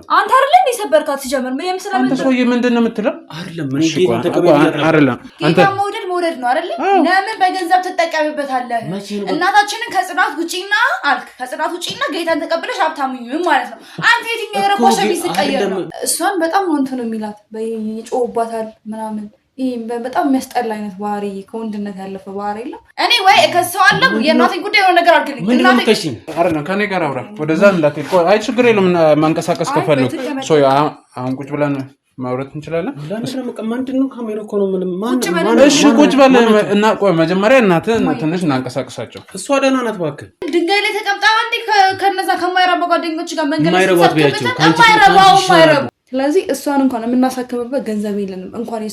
አንተ አይደለም እንዲሰበርካት ሲጀምር ምን የምሰላም አንተ ሰውዬ ምንድነው የምትለው? አይደለም ምን ጌታ ተቀበል አይደለም አንተ መውደድ ነው አይደል? ለምን በገንዘብ ትጠቀምበታለህ? እናታችንን ከጽናት ውጪና አልክ ከጽናት ውጪና ጌታን ተቀበለሽ ሀብታም ይሁን ማለት ነው። አንተ የትኛው የረቆሸ ቢስ ቀየር ነው? እሷን በጣም ነው እንትን የሚላት በይጮህባታል ምናምን ይሄ በጣም የሚያስጠላ አይነት ባህሪ ከወንድነት ያለፈ ባህሪ የለም። እኔ ወይ ከሰዋለሁ የእናቴን ጉዳይ ነው ነገር አድርግልኝ። እናቴ ከሽኝ አይደለም ከኔ ጋር አውራ ወደዛ እንዳትሄድ። አይ ችግር የለም ማንቀሳቀስ ከፈለኩ ሶ አሁን ቁጭ ብለን ማውራት እንችላለን። ምንድነው ካሜራ እኮ ነው ምንም ማን እሺ ቁጭ በል እና ቆይ መጀመሪያ እናትህን ትንሽ እናንቀሳቀሳቸው። እሷ ደህና ናት እባክህ። ድንጋይ ላይ ተቀምጣ አንዴ ከነዛ ከማይረባ ጓደኞች ጋር መንገድ ማይረባት ቢያቸው ማይረባው ስለዚህ እሷን እንኳን የምናሳክምበት ገንዘብ የለንም እንኳን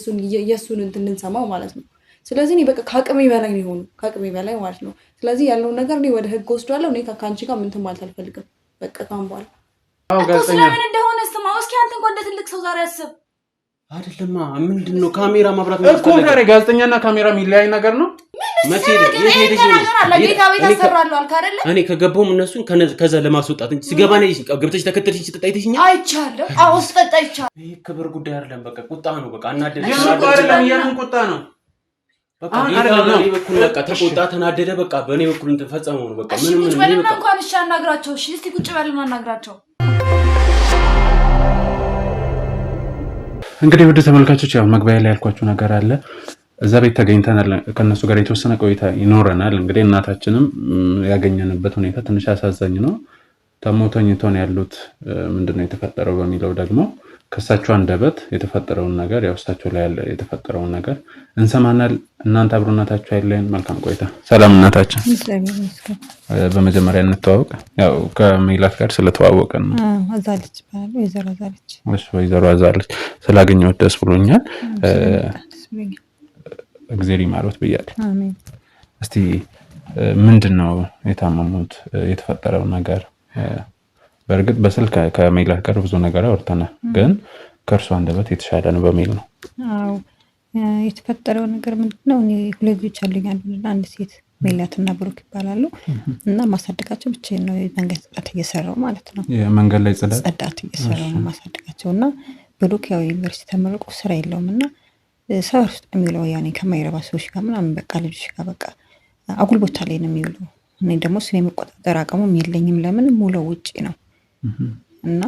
የሱን እንድንሰማው ማለት ነው። ስለዚህ እኔ በቃ ከአቅሜ በላይ ነው የሆኑ ከአቅሜ በላይ ማለት ነው። ስለዚህ ያለውን ነገር እኔ ወደ ህግ ወስዷለሁ። እኔ ከአንቺ ጋር ምንትን ማለት አልፈልግም። በቃ ካም በኋላ ስለምን እንደሆነ ስማው እስኪ አንተ እንኳን እንደ ትልቅ ሰው ዛሬ አስብ። አይደለማ ምንድነው ካሜራ ማብራት ነው እኮ ታዲያ ጋዜጠኛና ካሜራ የሚለያይ ነገር ነው። መቼ እኔ ከገባሁም እነሱን ከዛ ለማስወጣት እንጂ ሲገባ ነው ገብተሽ ተከተልሽኝ ስትጣይተሽኛ አይቻለሁ። አዎ ስትጣይቻለሁ። ይሄ ክብር ጉዳይ አይደለም። በቃ ቁጣ ነው። በቃ አናደደ የምን ቁጣ ነው? በቃ በኔ በኩል በቃ ተቆጣ ተናደደ። በቃ በኔ በኩል እንትን ፈጸመው ነው። በቃ ምን በቃ እንኳን እሺ አናግራቸው። እሺ እስቲ ቁጭ በልና አናግራቸው። እንግዲህ ውድ ተመልካቾች ያው መግቢያ ላይ ያልኳችሁ ነገር አለ። እዛ ቤት ተገኝተናል። ከነሱ ጋር የተወሰነ ቆይታ ይኖረናል። እንግዲህ እናታችንም ያገኘንበት ሁኔታ ትንሽ አሳዛኝ ነው። ተሞተኝቶን ያሉት ምንድነው የተፈጠረው በሚለው ደግሞ ከሳቸው አንደበት የተፈጠረውን ነገር ያው እሳቸው ላይ ያለ የተፈጠረውን ነገር እንሰማናል። እናንተ አብሮናታችሁ አይለየን። መልካም ቆይታ። ሰላም እናታችን። በመጀመሪያ እንተዋወቅ። ያው ከሜላት ጋር ስለተዋወቀን ነው። አዛለች ባሉ ወይዘሮ አዛለች። እሺ ወይዘሮ አዛለች ስላገኘሁት ደስ ብሎኛል። እግዚአብሔር ይማሮት ብያለሁ። አሜን። እስቲ ምንድነው የታመሙት የተፈጠረው ነገር? በእርግጥ በስልክ ከሜላት ጋር ብዙ ነገር አውርተናል፣ ግን ከእርሱ አንደበት የተሻለ ነው በሚል ነው። አዎ የተፈጠረው ነገር ምንድነው? እኔ ሁለት ልጆች አሉኝ። አንድ ሴት ሜላትና ብሩክ ይባላሉ እና ማሳደጋቸው ብቻዬን ነው። መንገድ ጽዳት እየሰራው ማለት ነው። የመንገድ ላይ ጽዳት እየሰራው ነው ማሳደጋቸውና ብሩክ ያው ዩኒቨርሲቲ ተመርቆ ስራ የለውምና ሰው ውስጥ የሚውለው ያኔ ከማይረባ ሰዎች ጋር ምናምን በቃ ልጆች ጋር በቃ አጉል ቦታ ላይ ነው የሚውለው። እኔ ደግሞ ስለ መቆጣጠር አቅሙም የለኝም። ለምን ሙለው ውጪ ነው እና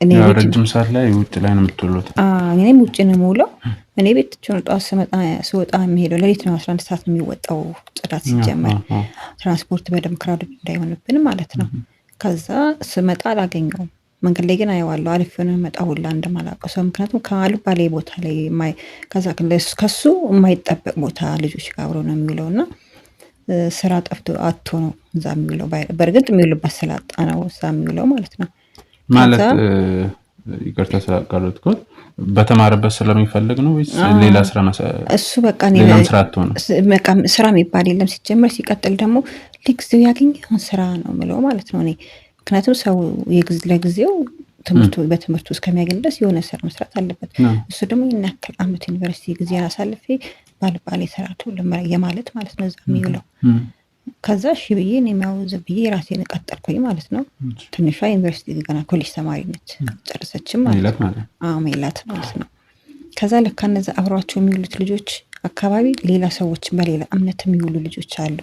እኔ ረጅም ሰዓት ላይ ውጪ ላይ ነው የምትውሉት? እኔም ውጪ ነው የምውለው። እኔ ቤት ጠዋት ስወጣ የምሄደው ሌሊት ነው። 11 ሰዓት ነው የሚወጣው ጽዳት ሲጀመር ትራንስፖርት በደም ክራውድ እንዳይሆንብን ማለት ነው። ከዛ ስመጣ አላገኘውም። መንገድ ላይ ግን አየዋለሁ። አሪፍ ነው መጣ ሁላ እንደማላውቀው ሰው። ምክንያቱም ከአልባሌ ቦታ ላይ ከዛ ከሱ የማይጠበቅ ቦታ ልጆች ጋር አብሮ ነው የሚውለውና ስራ ጠፍቶ አጥቶ ነው እዛ የሚውለው። በእርግጥ የሚውልበት ስላጣ ነው እዛ የሚውለው ማለት ነው። ማለት ይቅርታ ስላቃሉት እኮ በተማረበት ስለሚፈልግ ነው ወይስ ሌላ ስራ እሱ በቃ ሌላ ስራ አጥቶ ነው? በቃ ስራ የሚባል የለም ሲጀመር። ሲቀጥል ደግሞ ለጊዜው ያገኘውን ስራ ነው የምለው ማለት ነው እኔ። ምክንያቱም ሰው ለጊዜው በትምህርቱ እስከሚያገኝ ድረስ የሆነ ስራ መስራት አለበት። እሱ ደግሞ ይናከል አመት ዩኒቨርሲቲ ጊዜ አሳልፌ ባልባሌ ሰራቱ የማለት ማለት ነው እዛ የሚውለው። ከዛ እሺ ብዬ እኔ ማውዝ ብዬ ራሴን ቀጠልኩኝ ማለት ነው። ትንሿ ዩኒቨርሲቲ ገና ኮሌጅ ተማሪ ነች፣ ጨርሰችም ማለት ነው። ሜላት ማለት ነው። ከዛ ለካ እነዛ አብሯቸው የሚውሉት ልጆች አካባቢ ሌላ ሰዎች በሌላ እምነት የሚውሉ ልጆች አሉ።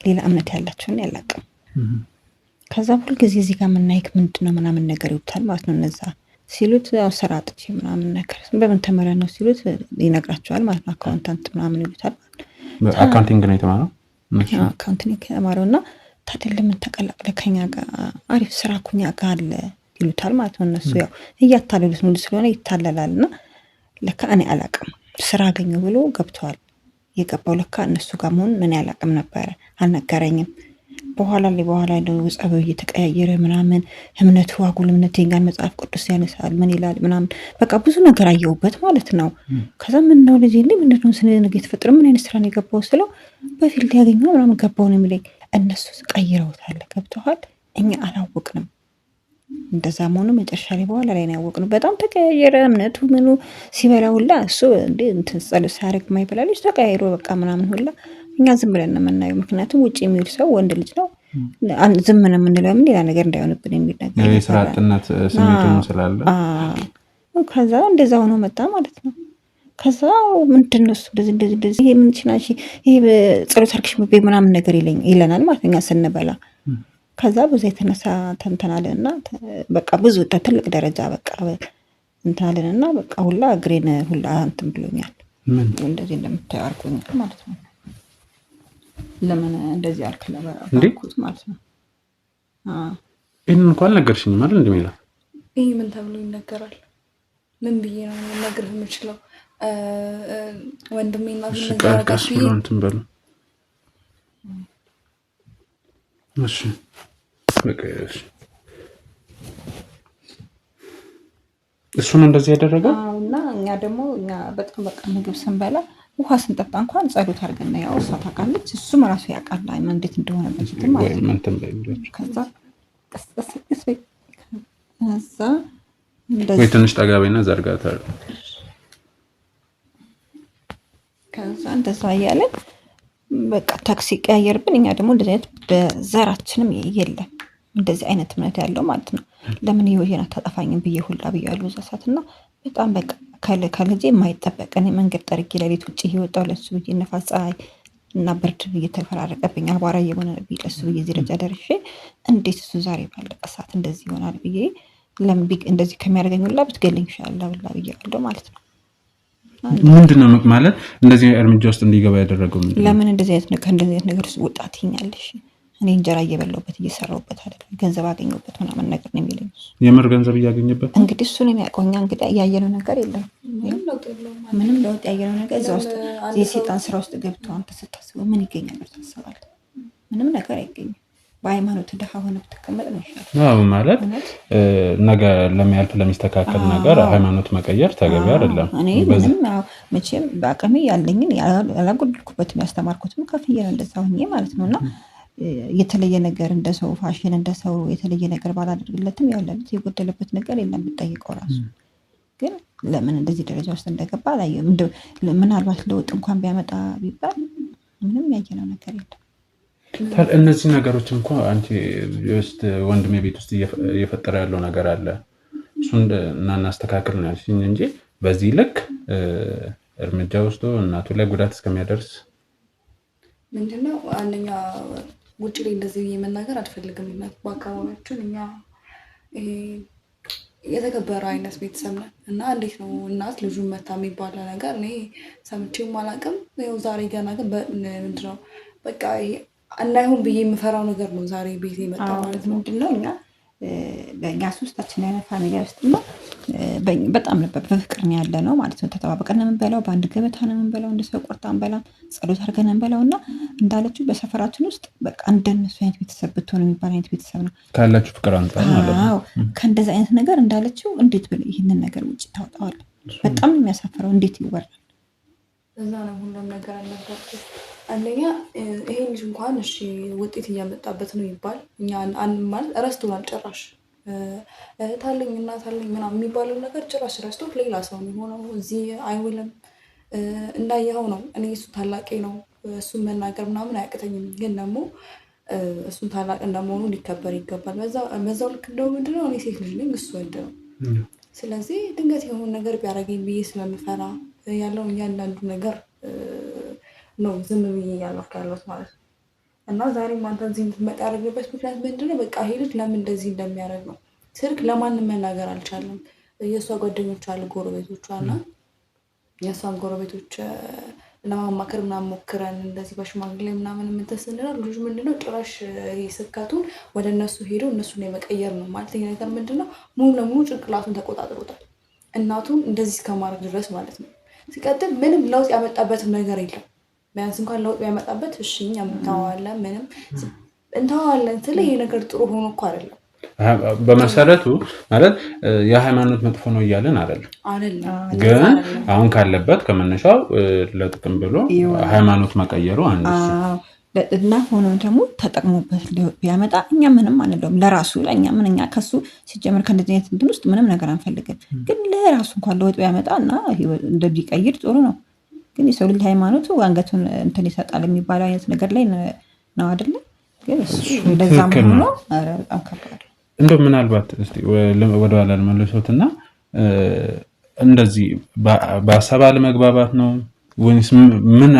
ሌላ እምነት ያላቸውን ያላቅም። ከዛ ሁሉ ጊዜ እዚህ ጋር የምናይክ ምንድነው ምናምን ነገር ይውታል ማለት ነው። እነዛ ሲሉት ስራ አጥቼ ምናምን ነገር በምን ተመረ ነው ሲሉት ይነግራቸዋል ማለት ነው። አካውንታንት ምናምን ይሉታል። አካውንቲንግ ነው የተማረው። አካውንቲንግ የተማረውና ታዲያ ለምን ተቀላቅለ ከኛ ጋር አሪፍ ስራ ኩኛ ጋር አለ ይሉታል ማለት ነው። እነሱ ያው እያታለሉት ነው ስለሆነ ይታለላልና ለካ እኔ አላቅም ስራ አገኘው ብሎ ገብቷል። የገባው ለካ እነሱ ጋር መሆን ምን ያላቅም ነበር አልነገረኝም። በኋላ ነው ጸበው እየተቀያየረ ምናምን እምነቱ አጉል እምነት የጋን መጽሐፍ ቅዱስ ያነሳል ምን ይላል ምናምን በቃ ብዙ ነገር አየውበት ማለት ነው። ከዛ ምን ነው ልጅ እንዴ ምንድነው ስለነገ የተፈጠረ ምን አይነት ስራ ነው የገባው ስለው በፊልድ ያገኘው ምናምን ገባው ነው የሚለኝ። እነሱ ቀይረውታል ገብተዋል። እኛ አላወቅንም እንደዛ መሆኑ መጨረሻ ላይ በኋላ ላይ ነው ያወቅነው። በጣም ተቀያየረ እምነቱ ምኑ ሲበላ ሁላ እሱ እንዴ እንትን ጸሎት ሲያደርግ ማይበላ ልጅ ተቀያይሮ በቃ ምናምን ሁላ እኛ ዝም ብለን ነው የምናየው። ምክንያቱም ውጪ የሚውል ሰው ወንድ ልጅ ነው ዝም ነው የምንለው ምን ሌላ ነገር እንዳይሆንብን የሚል ነገር የስራ አጥነት ስሜቱን ስላለ ከዛ እንደዛ ሆኖ መጣ ማለት ነው። ከዛ ምንድነው እሱ እንደዚህ ይሄ ምን ይችላል ይሄ ጸሎት አርክሽ ምግብ ምናምን ነገር ይለናል ማለት ነው ስንበላ። ከዛ ብዙ የተነሳ ተንተናለንና በቃ ብዙ ትልቅ ደረጃ በቃ እንታለንና በቃ ሁላ እግሬን ሁላ እንትን ብሎኛል። ምን እንደዚህ እንደምታየው አርጎኛል ማለት ነው። ለምን እንደዚህ አልክ ለበራኩት ማለት ነው። ይሄን እንኳን ነገርሽኝ ማለት እንደሚላ ይሄ ምን ተብሎ ይነገራል? ምን ብዬ ነው ልነግርህ የምችለው? ወንድሜና ቃልቃስ ብሎ እንትን በሉ እሺ በቃ እሱ ነው እንደዚህ ያደረገው። እና እኛ ደግሞ በጣም በቃ ምግብ ስንበላ ውሃ ስንጠጣ እንኳን ጸሎት አድርገን ያው እሷ ታውቃለች እሱም ራሱ ያውቃል እንዴት እንደሆነ በፊት ማለት ነው። ከዛ ቀስ ከዛ ወይ ትንሽ ጠጋቤና ዘርጋታ ከዛ እንደዛ እያለን በቃ ታክሲ ቀያየርብን። እኛ ደግሞ እንደዚህ አይነት በዘራችንም የለም እንደዚህ አይነት እምነት ያለው ማለት ነው። ለምን ይሄን አታጠፋኝም ብዬ ሁላ ብያለሁ እዛ ሰዓትና በጣም በቃ ከልጄ የማይጠበቅ እኔ መንገድ ጠርጌ ለቤት ውጭ እየወጣሁ ለሱ ብዬ ነፋስ ፀሐይ እና ብርድ እየተፈራረቀብኝ አቧራ እየሆነብኝ ለሱ ብዬ እዚህ ደረጃ ደርሼ እንዴት እሱ ዛሬ ባለቀ ሰዓት እንደዚህ ይሆናል ብዬ ለምን እንደዚህ ከሚያደርገኝ ሁላ ብትገልኝ ይሻላል ብላ ብያለሁ ማለት ነው። ምንድነው ማለት እንደዚህ እርምጃ ውስጥ እንዲገባ ያደረገው ምንድነው? ለምን እንደዚህ አይነት ነገር ውስጥ ወጣት ይኛለሽ? እኔ እንጀራ እየበላሁበት እየሰራሁበት አይደለም ገንዘብ አገኘሁበት ምናምን ነገር ነው የሚለኝ። የምር ገንዘብ እያገኘበት እንግዲህ እሱን የሚያውቀውኛ እንግዲህ ያየነው ነገር የለም ምንም ለውጥ ያየነው ነገር እዛ ውስጥ የሴጣን ስራ ውስጥ ገብቶ አንተ ስታስበው ምን ይገኛል ታስባለህ? ምንም ነገር አይገኝም። በሃይማኖት ድሃ ሆነ ብትቀመጥ ነው ይሻላል። ማለት ነገ ለሚያልፍ ለሚስተካከል ነገር ሃይማኖት መቀየር ተገቢ አይደለም። እኔ ምንም መቼም በአቅሜ ያለኝን ያላጎደልኩበትም ያስተማርኩትም ከፍዬ ነው እንደዛ ሆኜ ማለት ነውና የተለየ ነገር እንደሰው ፋሽን እንደሰው የተለየ ነገር ባላደርግለትም ያው ለልጅ የጎደለበት ነገር የለም ብጠይቀው ራሱ ግን ለምን እንደዚህ ደረጃ ውስጥ እንደገባ አላየሁም። ምናልባት ለውጥ እንኳን ቢያመጣ ቢባል ምንም ያየነው ነገር የለም። እነዚህ ነገሮች እንኳን አንቺ ውስጥ ወንድሜ ቤት ውስጥ እየፈጠረ ያለው ነገር አለ እሱን እናስተካክል ነው ያልሽኝ እንጂ በዚህ ልክ እርምጃ ወስዶ እናቱ ላይ ጉዳት እስከሚያደርስ ምንድነው አንደኛ ውጭ ላይ እንደዚህ የመናገር አልፈልግም። በአካባቢያችን እኛ የተከበረ አይነት ቤተሰብ ነን እና እንዴት ነው እናት ልጁን መታ የሚባለው ነገር እኔ ሰምቼም አላውቅም። ይኸው ዛሬ ገና ግን ምንድነው በቃ እናይሁን ብዬ የምፈራው ነገር ነው ዛሬ ቤት የመጣ ማለት ነው። ምንድነው እኛ በእኛ ውስጣችን አይነት ፋሚሊያ ውስጥ ነው በጣም ነበር በፍቅር ነው ያለ ነው ማለት ነው። ተጠባበቀን ነው የምንበላው በአንድ ገበታ ነው የምንበላው እንደ ሰው ቆርጣ እንበላም ጸሎት አድርገን እንበላውና እንዳለችው በሰፈራችን ውስጥ በቃ እንደነሱ አይነት ቤተሰብ ብትሆን የሚባል አይነት ቤተሰብ ነው ካላችሁ ፍቅር አንፃር ማለት ነው። ከእንደዛ አይነት ነገር እንዳለችው እንዴት ብለ ይህንን ነገር ውጭ ታወጣዋለህ? በጣም ነው የሚያሳፍረው። እንዴት ይወራል? እዛ ነው ሁሉም ነገር አልነበርኩ። አንደኛ ይሄ ልጅ እንኳን እሺ ውጤት እያመጣበት ነው ይባል እኛ ማለት ረስቶናል ጭራሽ እህት አለኝ እናት አለኝ ምናምን የሚባለው ነገር ጭራሽ ረስቶት ሌላ ሰው ነው የሆነው። እዚህ አይውልም እንዳየኸው ነው። እኔ እሱ ታላቄ ነው እሱን መናገር ምናምን አያቅተኝም። ግን ደግሞ እሱን ታላቅ እንደመሆኑ ሊከበር ይገባል። በዛው ልክ እንደው ምንድነው እኔ ሴት ልጅ ነኝ እሱ ወንድ ነው። ስለዚህ ድንገት የሆነ ነገር ቢያደርገኝ ብዬ ስለምፈራ ያለውን እያንዳንዱ ነገር ነው ዝም ብዬ እያለፍኩ ያለሁት ማለት ነው። እና ዛሬም አንተ እዚህ እንድትመጣ ያደረግበት ምክንያት ምንድነው? በቃ ይሄ ልጅ ለምን እንደዚህ እንደሚያደርግ ነው። ስልክ ለማንም መናገር አልቻለም። የእሷ ጓደኞች አሉ ጎረቤቶቿ እና የእሷን ጎረቤቶች ለማማከር ምናምን ሞክረን እንደዚህ በሽማግሌ ምናምን የምንተስንለው ልጁ ምንድነው ጭራሽ ይሄ ስብከቱን ወደ እነሱ ሄዶ እነሱን የመቀየር ነው ማለት ይሄ ነገር ምንድነው ሙሉ ለሙሉ ጭንቅላቱን ተቆጣጥሮታል። እናቱን እንደዚህ እስከማድረግ ድረስ ማለት ነው። ሲቀጥል ምንም ለውጥ ያመጣበትም ነገር የለም። ቢያንስ እንኳን ለውጥ ያመጣበት እሺ እኛም እንተዋለን ምንም እንተዋለን ስለ ይሄ ነገር ጥሩ ሆኖ እኮ አይደለም። በመሰረቱ ማለት የሃይማኖት መጥፎ ነው እያለን አይደለም። ግን አሁን ካለበት ከመነሻው ለጥቅም ብሎ ሃይማኖት መቀየሩ አንዱ እና ሆኖ ደግሞ ተጠቅሞበት ቢያመጣ እኛ ምንም አንለውም። ለራሱ ለእኛ ምን እኛ ከሱ ሲጀምር ከእንደዚህ አይነት እንትን ውስጥ ምንም ነገር አንፈልግም። ግን ለራሱ እንኳን ለውጥ ቢያመጣ እና እንደሚቀይር ጥሩ ነው። ግን የሰው ልጅ ሃይማኖቱ አንገቱን እንትን ይሰጣል የሚባለው አይነት ነገር ላይ ነው አይደለም። ግን እንደዛም ሆኖ በጣም ከባድ እንደው ምናልባት እስቲ ወደ ኋላ ልመልሶትና እንደዚህ በሀሳብ አለመግባባት ነው ወይስ ምን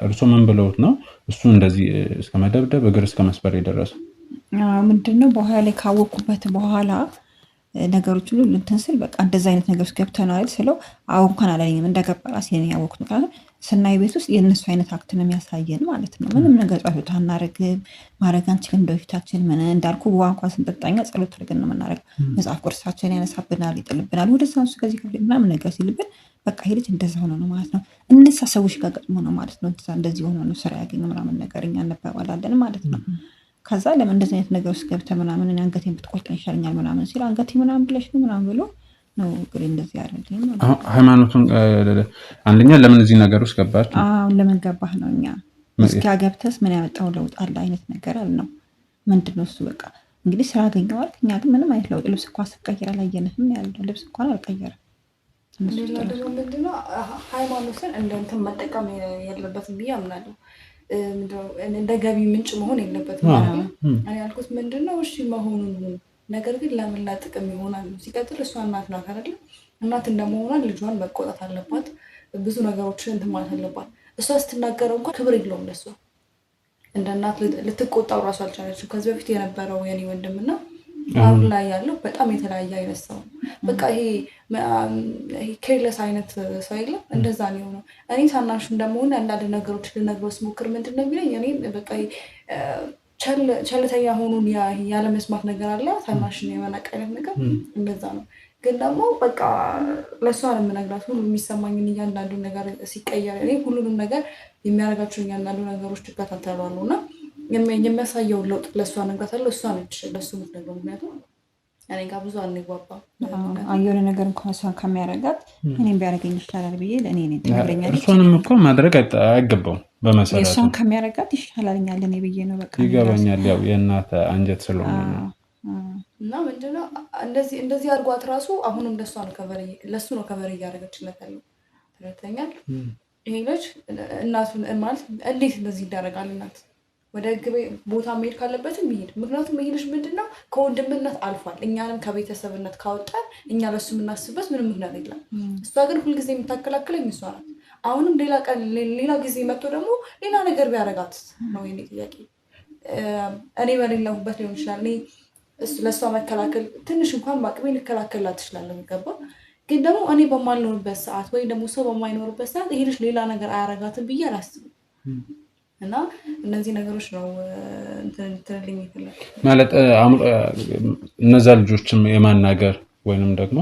እርሶ ምን ብለውት ነው እሱ እንደዚህ እስከ መደብደብ እግር እስከ መስበር የደረሰው? ምንድነው በኋላ ላይ ካወቅኩበት በኋላ ነገሮች ሁሉ እንትን ስል በቃ እንደዛ አይነት ነገር ውስጥ ገብተናል ስለው አሁን እንኳን አላለኝም እንደገባ ራሴን ያወቅኩት። ምክንያቱም ስናይ ቤት ውስጥ የእነሱ አይነት አክት ነው የሚያሳየን ማለት ነው። ምንም ነገር ጸሎት አናረግም፣ ማድረግ አንችልም። በፊታችን ምን እንዳልኩ ውሃ እንኳን ስንጠጣኛ ጸሎት አድርገን ነው የምናደርገው። መጽሐፍ ቅዱሳችን ያነሳብናል፣ ይጥልብናል፣ ወደዛ እሱ ከዚህ ከፍል ምናምን ነገር ሲልብን በቃ ይሄ ልጅ እንደዛ ሆኖ ነው ማለት ነው። እነዛ ሰዎች ጋር ገጥሞ ነው ማለት ነው። እንደዚህ ሆኖ ነው ስራ ያገኘ ምናምን ነገር እኛ እንባባላለን ማለት ነው። ከዛ ለምን እንደዚህ አይነት ነገር ውስጥ ገብተህ ምናምን እኔ አንገቴን ብትቆርጠኝ ይሻለኛል ምናምን ሲል አንገቴ ምናምን ብለሽ ነው ምናምን ብሎ ነው እንግዲህ እንደዚህ ያደረገኝ ማለት ነው። ሃይማኖቱን አንደኛ ለምን እዚህ ነገር ውስጥ ገባች? ለምን ገባህ ነው። እኛ እስኪ ገብተስ ምን ያመጣው ለውጥ አለ አይነት ነገር አለ ነው። ምንድነው እሱ በቃ እንግዲህ ስራ አገኘዋል። እኛ ግን ምንም አይነት ለውጥ ልብስ እንኳን ስቀይር አላየንህም ያለው ልብስ እንኳን አልቀየረም። ምንድነው ሃይማኖትን እንደ እንትን መጠቀም የለበትም ብዬ አምናለሁ። እንደ ገቢ ምንጭ መሆን የለበትም ማለት ነው። እኔ ያልኩት ምንድነው እሺ መሆኑን ነገር ግን ለምን ለጥቅም ይሆናል። ሲቀጥል እሷ እናት ናት አይደል? እናት እንደመሆኗ ልጇን መቆጣት አለባት። ብዙ ነገሮችን እንትን ማለት አለባት። እሷ ስትናገረው እንኳን ክብር የለውም ለሷ። እንደ እናት ልትቆጣው ራሱ አልቻለችም። ከዚህ በፊት የነበረው የኔ ወንድምና አሁን ላይ ያለው በጣም የተለያየ አይነት ሰው በቃ ይሄ ኬርለስ አይነት ሰው የለም። እንደዛ ነው የሆነው። እኔ ታናሹ እንደመሆን አንዳንድ ነገሮች ልነግረው ስሞክር ምንድን ነው የሚለኝ እኔ በቃ ቸልተኛ ሆኑን ያለመስማት ነገር አለ። ታናሽን የመናቅ አይነት ነገር እንደዛ ነው። ግን ደግሞ በቃ ለእሷ ነው የምነግራት ሁሉ የሚሰማኝን እያንዳንዱ ነገር ሲቀየር እኔ ሁሉንም ነገር የሚያደርጋቸው እያንዳንዱ ነገሮች ትከታተሏሉ እና የሚያሳየውን ለውጥ ለእሷ ነግራታለሁ። እሷ ነች ለእሱ የምትነግረው። ምክንያቱም እኔ ጋር ብዙ አንግባባም። የሆነ ነገር እንኳን እሷን ከሚያደርጋት እኔም ቢያደርገኝ ይሻላል ብዬ ለእኔ ትነግረኛለች። እሷንም እኮ ማድረግ አይገባውም በመሰረቱ እሷን ከሚያደርጋት ይሻላል እኔ ብዬ ነው በቃ ይገባኛል። ያው የእናት አንጀት ስለሆነ ነው። እና ምንድነው እንደዚህ አድርጓት ራሱ አሁንም ለእሱ ነው ከበር እያደረገችለት ያለው። ተረተኛል ይሄ ልጅ እናቱን ማለት እንዴት እንደዚህ ይዳረጋል? እናት ወደ ህግ ቦታ መሄድ ካለበትም ይሄድ። ምክንያቱም ይሄ ልጅ ምንድነው ከወንድምነት አልፏል። እኛንም ከቤተሰብነት ካወጣን እኛ ለሱ የምናስብበት ምንም ምክንያት የለም። እሷ ግን ሁልጊዜ የምታከላክለኝ እሷ ናት። አሁንም ሌላ ጊዜ መጥቶ ደግሞ ሌላ ነገር ቢያደርጋት ነው የኔ ጥያቄ። እኔ በሌለሁበት ሊሆን ይችላል። እኔ ለእሷ መከላከል ትንሽ እንኳን በአቅሜ ልከላከልላት ትችላለህ የሚገባ ግን ደግሞ እኔ በማልኖርበት ሰዓት ወይም ደግሞ ሰው በማይኖርበት ሰዓት ይሄ ልጅ ሌላ ነገር አያረጋትም ብዬ አላስብም። እና እነዚህ ነገሮች ነው ትንልኝ ይፈላል ማለት እነዛ ልጆችም የማናገር ወይንም ደግሞ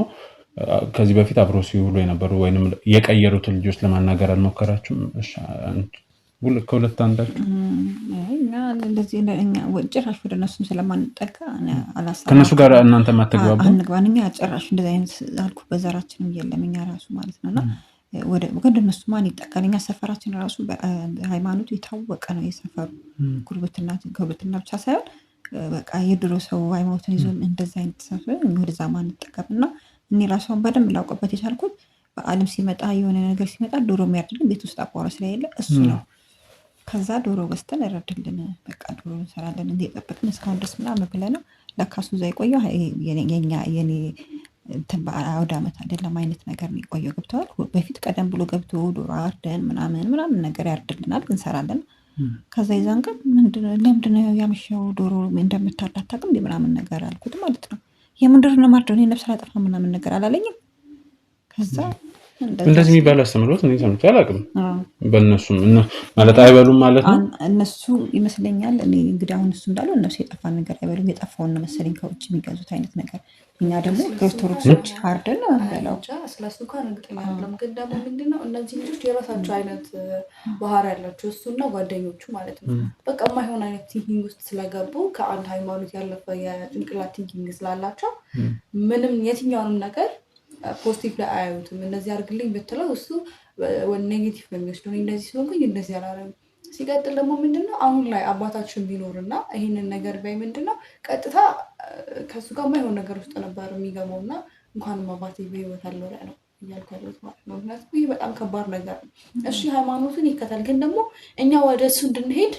ከዚህ በፊት አብሮ ሲውሉ የነበሩ ወይንም የቀየሩትን ልጆች ለማናገር አልሞከራችሁም? ከሁለት አንዳችሁ ጭራሽ ወደ እነሱም ስለማንጠጋ ከእነሱ ጋር እናንተ ማተግባቡ አንግባን እኛ ጭራሽ እንደዚ አይነት አልኩ በዘራችንም የለም እኛ ራሱ ማለት ነው። እና ወደ እነሱ ማን ይጠቃል? እኛ ሰፈራችን ራሱ በሃይማኖቱ የታወቀ ነው። የሰፈሩ ጉርብትና ብቻ ሳይሆን በቃ የድሮ ሰው ሃይማኖትን ይዞ እንደዚ አይነት ሰፈር ወደዛ ማን ይጠቀም እና እኔ ራሷን በደንብ ላውቀበት የቻልኩት በዓለም ሲመጣ የሆነ ነገር ሲመጣ ዶሮ የሚያርድልን ቤት ውስጥ አቋራ ስለሌለ እሱ ነው። ከዛ ዶሮ በስተን እረድልን በቃ ዶሮ እንሰራለን እንደ ጠበቅን እስካሁን ድረስ ምናምን ብለነው ለካሱ እዛ የቆየው የኔ በአውደ ዓመት አይደለም አይነት ነገር ነው የቆየው። ገብተዋል። በፊት ቀደም ብሎ ገብቶ ዶሮ አርደን ምናምን ነገር ያርድልናል እንሰራለን። ከዛ ይዛን ቀን ለምንድነው ያመሻው ዶሮ እንደምታርድ አታውቅም ምናምን ነገር አልኩት ማለት ነው። የምንድር ነው ማርደው እኔ ነፍስ አላጠፋ ምናምን ነገር አላለኝም። ከዛ እንደዚህ የሚባል አስተምሮት እኔ ሰምቼ አላውቅም። በእነሱም ማለት አይበሉም ማለት ነው እነሱ ይመስለኛል። እኔ እንግዲህ አሁን እሱ እንዳለው እነሱ የጠፋን ነገር አይበሉም። የጠፋውን ነው መሰለኝ ከውጭ የሚገዙት አይነት ነገር። እኛ ደግሞ ኦርቶዶክሶች አርደን ነው እንበላው። ስለሱ እንኳን እርግጠኛ አይደለም። ግን ደግሞ ምንድነው እነዚህ ልጆች የራሳቸው አይነት ባህሪ ያላቸው እሱና ጓደኞቹ ማለት ነው። በቃ የማይሆን አይነት ቲንኪንግ ውስጥ ስለገቡ ከአንድ ሃይማኖት ያለፈ የጭንቅላት ቲንኪንግ ስላላቸው ምንም የትኛውንም ነገር ፖዚቲቭ ላይ አያዩትም። እንደዚህ አድርግልኝ ብትለው እሱ ኔጌቲቭ ነው የሚወስደው። እንደዚህ ስለሆንኩኝ እንደዚህ አላረግም። ሲቀጥል ደግሞ ምንድነው አሁን ላይ አባታችን ቢኖርና ይህንን ነገር ባይ ምንድነው ቀጥታ ከሱ ጋር የማይሆን ነገር ውስጥ ነበር የሚገባው እና እንኳንም አባቴ በህይወት አለው ላይ ነው እያልኩ ያለሁት ማለት ነው። ምክንያቱም ይህ በጣም ከባድ ነገር ነው። እሺ ሃይማኖትን ይከተል፣ ግን ደግሞ እኛ ወደ እሱ እንድንሄድ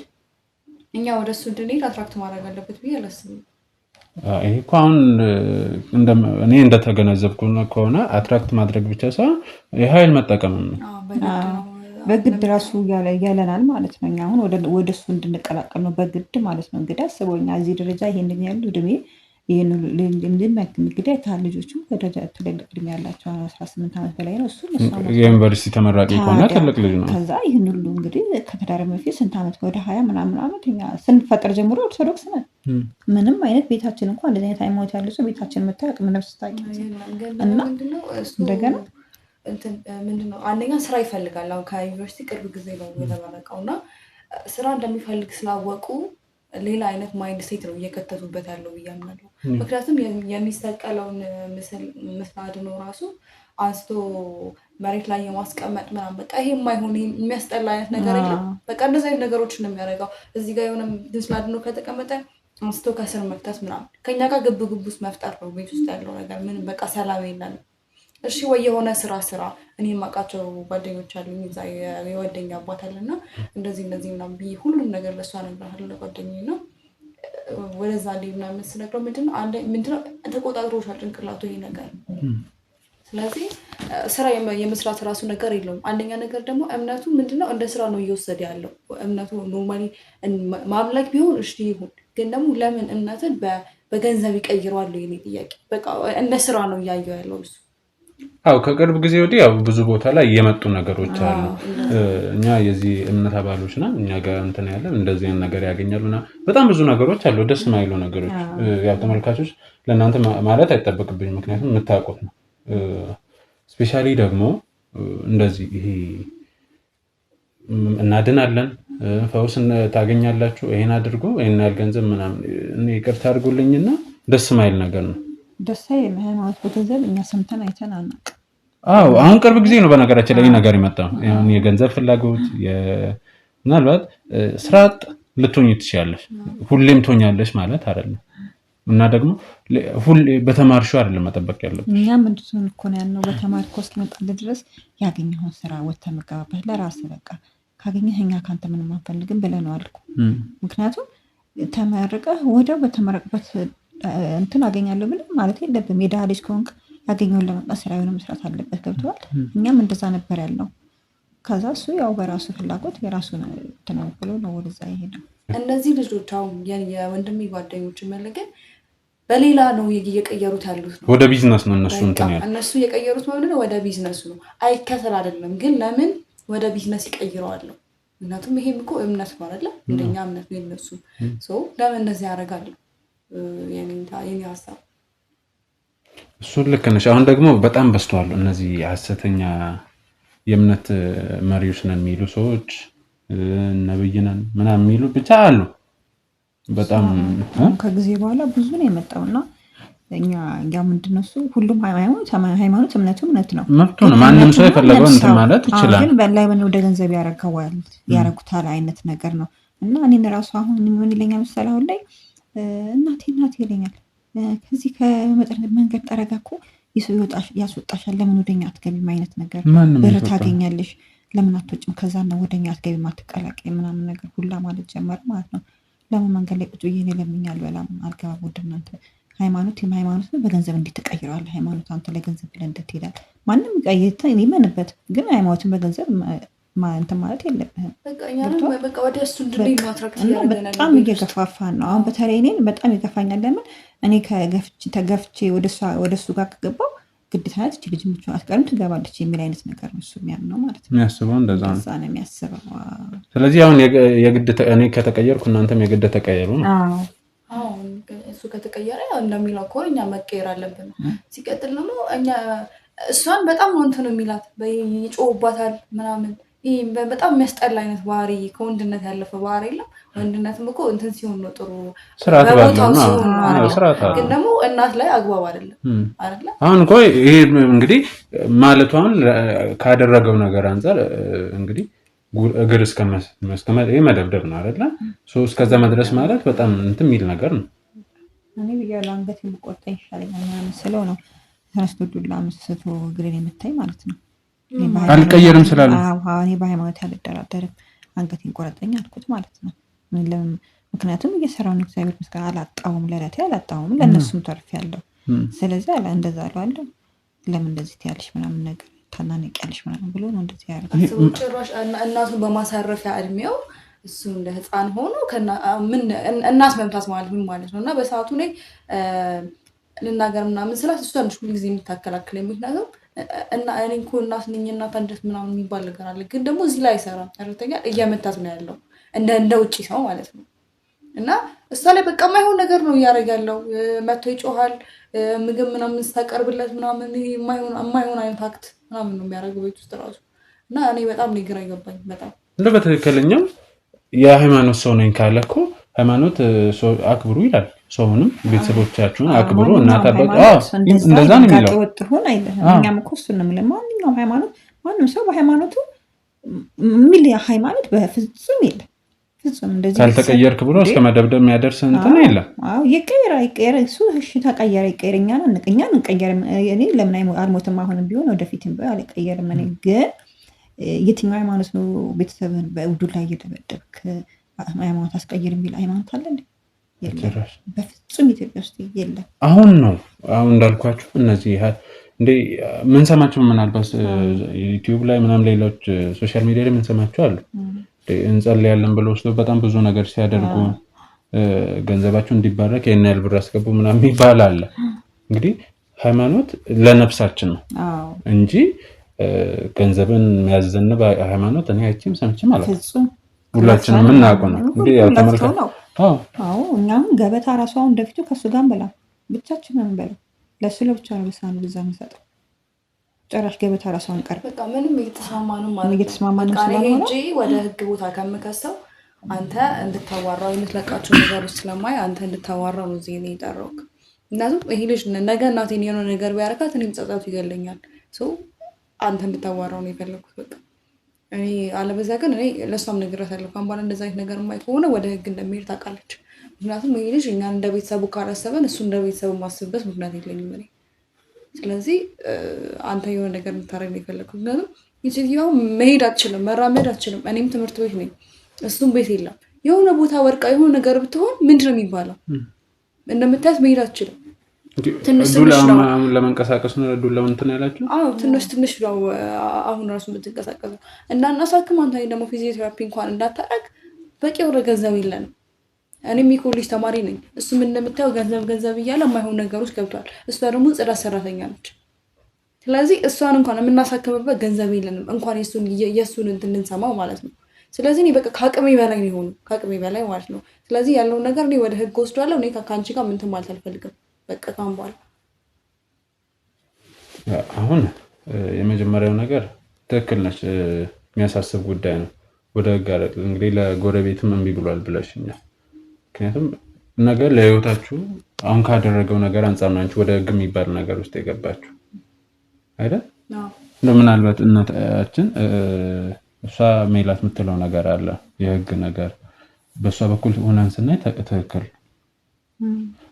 እኛ ወደሱ እንድንሄድ አትራክት ማድረግ አለበት ብዬ አላስብም። ይሄ እኮ አሁን እኔ እንደተገነዘብኩ ከሆነ አትራክት ማድረግ ብቻ ሳይሆን የኃይል መጠቀም ነው። በግድ ራሱ ያለናል ማለት ነው። እኛ አሁን ወደ እሱ እንድንቀላቀል ነው በግድ ማለት ነው። እንግዲህ አስበውኛ እዚህ ደረጃ ይሄንን ያሉ እድሜ ይሄን እንግዲህ ልጆቹ ትልልቅ እድሜ ያላቸው 18 ዓመት በላይ ነው። እሱ የዩኒቨርሲቲ ተመራቂ ከሆነ ትልቅ ልጅ ነው። ከዛ ይህን ሁሉ እንግዲህ ከተዳረ በፊት ስንት ዓመት ወደ 20 ምናምን ዓመት እኛ ስንፈጠር ጀምሮ ኦርቶዶክስ ነን። ምንም አይነት ቤታችን እንኳን እንደዚህ አይነት ሃይማኖት ያለው ሰው ቤታችን መታወቅ ምንም ስታቂ እና እንደገና ምንድነው አንደኛ ስራ ይፈልጋል። አሁን ከዩኒቨርሲቲ ቅርብ ጊዜ ነው የተመረቀው እና ስራ እንደሚፈልግ ስላወቁ ሌላ አይነት ማይንድ ሴት ነው እየከተቱበት ያለው ብያምናለሁ። ምክንያቱም የሚሰቀለውን ምስል አድኖ ራሱ አንስቶ መሬት ላይ የማስቀመጥ ምናምን በቃ ይሄ የማይሆን የሚያስጠላ አይነት ነገር የለም። በቃ እንደዚህ አይነት ነገሮችን ነው የሚያደርገው። እዚህ ጋር የሆነ ምስል አድኖ ከተቀመጠ አንስቶ ከስር መክተት ምናምን ከኛ ጋር ግብ ውስጥ መፍጠር ነው ቤት ውስጥ ያለው ነገር ምንም በቃ ሰላም የለንም። እሺ ወይ የሆነ ስራ እኔ የማውቃቸው ጓደኞች አሉኝ እዛ የወደኛ አባት አለና እንደዚህ ምናምን ብዬ ሁሉም ነገር ለእሷ እነግርሃለሁ ለጓደኛዬ ነው ወደዛ እንደ ምናምን ስነግረው ምንድነው ተቆጣጥሮሻል ጭንቅላቱ ይሄ ነገር። ስለዚህ ስራ የመስራት ራሱ ነገር የለውም። አንደኛ ነገር ደግሞ እምነቱ ምንድነው እንደ ስራ ነው እየወሰደ ያለው። እምነቱ ኖርማሊ ማምለክ ቢሆን እሺ ይሁን፣ ግን ደግሞ ለምን እምነትን በገንዘብ ይቀይረዋል? የኔ ጥያቄ በቃ እንደ ስራ ነው እያየው ያለው እሱ። ከቅርብ ጊዜ ወዲህ ያው ብዙ ቦታ ላይ የመጡ ነገሮች አሉ። እኛ የዚህ እምነት አባሎች ነን፣ እኛ ጋር እንትን ያለ እንደዚህ አይነት ነገር ያገኛሉና በጣም ብዙ ነገሮች አሉ፣ ደስ የማይሉ ነገሮች። ያው ተመልካቾች ለእናንተ ማለት አይጠበቅብኝ፣ ምክንያቱም የምታውቁት ነው። ስፔሻሊ ደግሞ እንደዚህ ይሄ እናድናለን፣ ፈውስ ታገኛላችሁ፣ ይሄን አድርጎ ይሄን ያህል ገንዘብ ምናምን ይቅርታ አድርጉልኝና ደስ የማይል ነገር ነው። ደስ አይልም። ሃይማኖት በገንዘብ እኛ ሰምተን አይተን አናውቅም። አሁን ቅርብ ጊዜ ነው በነገራችን ላይ ነገር የመጣው። የገንዘብ ፍላጎት ምናልባት ስራ አጥ ልትሆኚ ትችያለሽ፣ ሁሌም ትሆኛለሽ ማለት አይደለም። እና ደግሞ ሁሌ በተማርሽው አይደለም መጠበቅ ያለብሽ። እኛም እንደዚህ እኮ ነው ያልነው። በተማርኩ እስኪመጣልህ ድረስ ያገኘኸውን ስራ ወጥተህ መገባበት ለራስህ በቃ ካገኘህ እኛ ካንተ ምንም አንፈልግም ብለነዋል እኮ። ምክንያቱም ተመርቀህ ወዲያው በተመረቅበት እንትን አገኛለሁ ብለህ ማለት የለብም። የድሃ ልጅ ከሆንክ ያገኘውን ለመጣ ስራ የሆነ መስራት አለበት። ገብተዋል። እኛም እንደዛ ነበር ያለው። ከዛ እሱ ያው በራሱ ፍላጎት የራሱን ተነብሎ ነው ወደዛ ይሄዳል። እነዚህ ልጆች አሁን የወንድሜ ጓደኞች መለገን በሌላ ነው እየቀየሩት ያሉት ነው። ወደ ቢዝነስ ነው እነሱ እንትን ያሉት። እነሱ የቀየሩት ማለት ነው ወደ ቢዝነሱ ነው። አይከተል አይደለም ግን ለምን ወደ ቢዝነስ ይቀይረዋል? ምክንያቱም ይሄም እኮ እምነት ነው አይደለ? እንደኛ እምነት ነው የነሱ። ለምን እንደዚህ ያደርጋሉ? የኔ ሀሳብ እሱ ልክ ነሽ። አሁን ደግሞ በጣም በዝተዋል እነዚህ ሐሰተኛ የእምነት መሪዎች ነን የሚሉ ሰዎች፣ ነብይ ነን ምናምን የሚሉ ብቻ አሉ። በጣም ከጊዜ በኋላ ብዙ ነው የመጣውና እኛ ምንድነው እሱ ሁሉም ሃይማኖት እምነት ነው፣ መብቱ ነው። ማንም ሰው የፈለገው እንትን ማለት ይችላል። ግን በላይ ወደ ገንዘብ ያረጉታል አይነት ነገር ነው። እና እኔን ራሱ አሁን ምን ይለኛል መሰለህ አሁን ላይ እናቴ ይለኛል ከዚህ ከመጠን መንገድ ጠረጋ እኮ ያስወጣሻል፣ ለምን ወደኛ አትገቢም አይነት ነገር፣ ብር ታገኛለሽ ለምን አትወጭም፣ ከዛ ነው ወደኛ አትገቢም አትቀላቀይ ምናምን ነገር ሁላ ማለት ጀመረ ማለት ነው። ለምን መንገድ ላይ ቁጭ ብዬ እኔ ለምኛል በላም አልገባ ወደ እናንተ ሃይማኖት ነው በገንዘብ እንዴት ተቀይሯል? ሃይማኖት አንተ ለገንዘብ ብለህ እንዴት ይላል? ማንም ቀይታ ይመንበት፣ ግን ሃይማኖትን በገንዘብ እንትን ማለት የለብህም። በቃ ወደ እሱ እንድንይ ማትራክት በጣም እየገፋፋን ነው። አሁን በተለይ እኔን በጣም ይገፋኛል። ለምን እኔ ተገፍቼ ወደ እሱ ጋር ከገባው ግዴታ ናት እቺ ልጅ ምቹ አትቀርም ትገባለች የሚል አይነት ነገር ነው እሱ የሚያምነው ማለት ነው። የሚያስበው እንደዛ ነው የሚያስበው። ስለዚህ አሁን የግድ እኔ ከተቀየርኩ እናንተም የግድ ተቀየሩ ነው። አዎ እሱ ከተቀየረ እንደሚለው እኮ እኛ መቀየር አለብን። ሲቀጥል ደግሞ እኛ እሷን በጣም ነው እንትን የሚላት ይጮህባታል ምናምን። ይሄ በጣም የሚያስጠላ አይነት ባህሪ፣ ከወንድነት ያለፈ ባህሪ የለም። ወንድነትም እኮ እንትን ሲሆን ነው ጥሩ ስርዓት ባለው ነው። ግን ደግሞ እናት ላይ አግባብ አይደለም አይደለ? አሁን እኮ ይሄ እንግዲህ ማለቱ አሁን ካደረገው ነገር አንፃር እንግዲህ እግር እስከ መደብደብ ነው አይደለ? እስከዛ መድረስ ማለት በጣም እንትን የሚል ነገር ነው። እኔ ብያለሁ አንገት የሚቆጣ ይሻለኛል ምናምን ስለው ነው ተነስቶ ዱላ አንስቶ እግሬን የምታይ ማለት ነው። አልቀየርም ስላለ እኔ በሃይማኖት አልደራደርም አንገቴን ቆረጠኝ አልኩት ማለት ነው። ምክንያቱም እየሰራውን እግዚአብሔር ይመስገን አላጣውም፣ ለራቴ አላጣውም፣ ለእነሱም ተርፌያለሁ። ስለዚህ እንደዛ አለው ለምን እንደዚህ ትያለሽ ምናምን ነገር ታናነቂያለሽ ምናምን ብሎ ነው እንደዚህ ያደርጋል። ጭራሽ እናቱን በማሳረፊያ እድሜው እሱ እንደ ህፃን ሆኖ እናት መምታት ማለት ምን ማለት ነው? እና በሰዓቱ ላይ ልናገር ምናምን ስላት እሱ ትንሽ ሁልጊዜ የምታከላክለኝ ምክንያቱም እኔ እኮ እናት ነኝ እናት አንደት ምናምን የሚባል ነገር አለ። ግን ደግሞ እዚህ ላይ አይሰራም። ተረተኛል እየመታት ነው ያለው እንደ ውጪ ሰው ማለት ነው። እና እሷ ላይ በቃ የማይሆን ነገር ነው እያደረገ ያለው። መቶ ይጮሃል፣ ምግብ ምናምን ስታቀርብለት ምናምን የማይሆን አይነት አክት ምናምን ነው የሚያደርገው ቤት ውስጥ ራሱ። እና እኔ በጣም ነው ግራ ይገባኝ። በጣም እንደ በትክክለኛው የሃይማኖት ሰው ነኝ ካለ እኮ ሃይማኖት አክብሩ ይላል። ሰውንም ቤተሰቦቻችሁን አክብሩ እናት አባት እንደዛ ነው የሚለው። ወጥሁን አይደለም እኛም እኮ እሱን ነው የምለው። ማንኛውም ሃይማኖት ማንም ሰው በሃይማኖቱ የሚል ሃይማኖት በፍጹም የለም። ፍጹም እንደዚህ ካልተቀየርክ ብሎ እስከ መደብደብ የሚያደርስ እንትን የለም። አዎ ይቀየር እሱ እሺ ተቀየረ ይቀየርኛል እንቀየር። እኔ ለምን አልሞትም አሁንም ቢሆን ወደፊትም ቢሆን አልቀየርም። እኔ ግን የትኛው ሃይማኖት ነው ቤተሰብን በውዱ ላይ እየደበደብክ ሃይማኖት አስቀይር የሚል ሃይማኖት አለ እንዴ? በፍጹም ኢትዮጵያ ውስጥ የለም። አሁን እንዳልኳችሁ እነዚህ እንዴ ምን ሰማችሁ? ምናልባት ዩቲዩብ ላይ ምናምን ሌሎች ሶሻል ሚዲያ ላይ ምን ሰማችሁ አሉ እንጸልያለን ብለው ወስዶ በጣም ብዙ ነገር ሲያደርጉ ገንዘባቸው እንዲባረክ የኔ ያህል ብር አስገቡ ምናምን ይባላል። እንግዲህ ሃይማኖት ለነፍሳችን ነው እንጂ ገንዘብን የሚያዘንብ ሃይማኖት እኔ አይቼም ሰምቼም አላውቅም። ሁላችንም የምናውቀው ነው እንዴ ያው ተመልካች። አዎ እኛም ገበታ ራሱ አሁን እንደፊቱ ከሱ ጋር እንበላ ብቻችንን እንበላ ለሱ ለብቻ ነው በሳኑ ብዛ የሚሰጠው ጨራሽ ገበታ ራሷን ቀርብ በቃ ምንም እየተስማማንም ስለሆነ እንጂ ወደ ህግ ቦታ ከምከሰው አንተ እንድታዋራው የምትለቃቸው ነገሮች ስለማይ አንተ እንድታዋራው ነው እዚህ ነው የጠራሁት። እናቱም ይሄ ልጅ ነገ እናቴን የሆነ ነገር ቢያረካት እኔም ጸጸቱ ይገለኛል። አንተ እንድታዋራው ነው የፈለኩት። በቃ እኔ አለበዛ ግን እኔ ለሷም ነግሬያታለሁ። ካምባላ እንደዛ አይነት ነገር የማይ ከሆነ ወደ ህግ እንደሚሄድ ታውቃለች። ምክንያቱም ይሄ ልጅ እኛን እንደ ቤተሰቡ ካላሰበን እሱ እንደ ቤተሰቡ ማስብበት ምክንያት የለኝም እኔ። ስለዚህ አንተ የሆነ ነገር እንድታረግ ነው የፈለኩት። ምክንያቱም ይችላል መሄድ አትችልም፣ መራመድ አትችልም። እኔም ትምህርት ቤት ነኝ፣ እሱም ቤት የለም። የሆነ ቦታ ወርቃ የሆነ ነገር ብትሆን ምንድነው የሚባለው? እንደምታያት መሄድ አትችልም። ትንሽ ነው ለመንቀሳቀስ ነው ዱላው እንትን ያላችሁ። ትንሽ ነው አሁን ራሱ የምትንቀሳቀሰው እና እናሳክም። አንተ ደግሞ ፊዚዮቴራፒ እንኳን እንዳታረግ በቂ ወደ ገንዘብ የለንም። እኔም የኮሌጅ ተማሪ ነኝ። እሱም እንደምታየው ገንዘብ እያለ የማይሆን ነገሮች ገብቷል። እሷ ደግሞ ጽዳት ሰራተኛ ነች። ስለዚህ እሷን እንኳን የምናሳክምበት ገንዘብ የለንም፣ እንኳን የእሱን እንትን ልንሰማው ማለት ነው። ስለዚህ እኔ በቃ ከአቅሜ በላይ ነው የሆኑ ከአቅሜ በላይ ማለት ነው። ስለዚህ ያለውን ነገር እኔ ወደ ህግ ወስዷለሁ። እኔ ከአንቺ ጋር ምንትን ማለት አልፈልግም። በቃ ካምባል አሁን የመጀመሪያው ነገር ትክክል ነች፣ የሚያሳስብ ጉዳይ ነው። ወደ ህግ አይደል እንግዲህ ለጎረቤትም እምቢ ብሏል ብለሽኛል። ምክንያቱም ነገር ለህይወታችሁ አሁን ካደረገው ነገር አንፃር ነው አንቺ ወደ ህግ የሚባል ነገር ውስጥ የገባችሁ አይደል? ምናልባት እናታችን እሷ ሜላት የምትለው ነገር አለ የህግ ነገር በእሷ በኩል ሆነን ስናይ ትክክል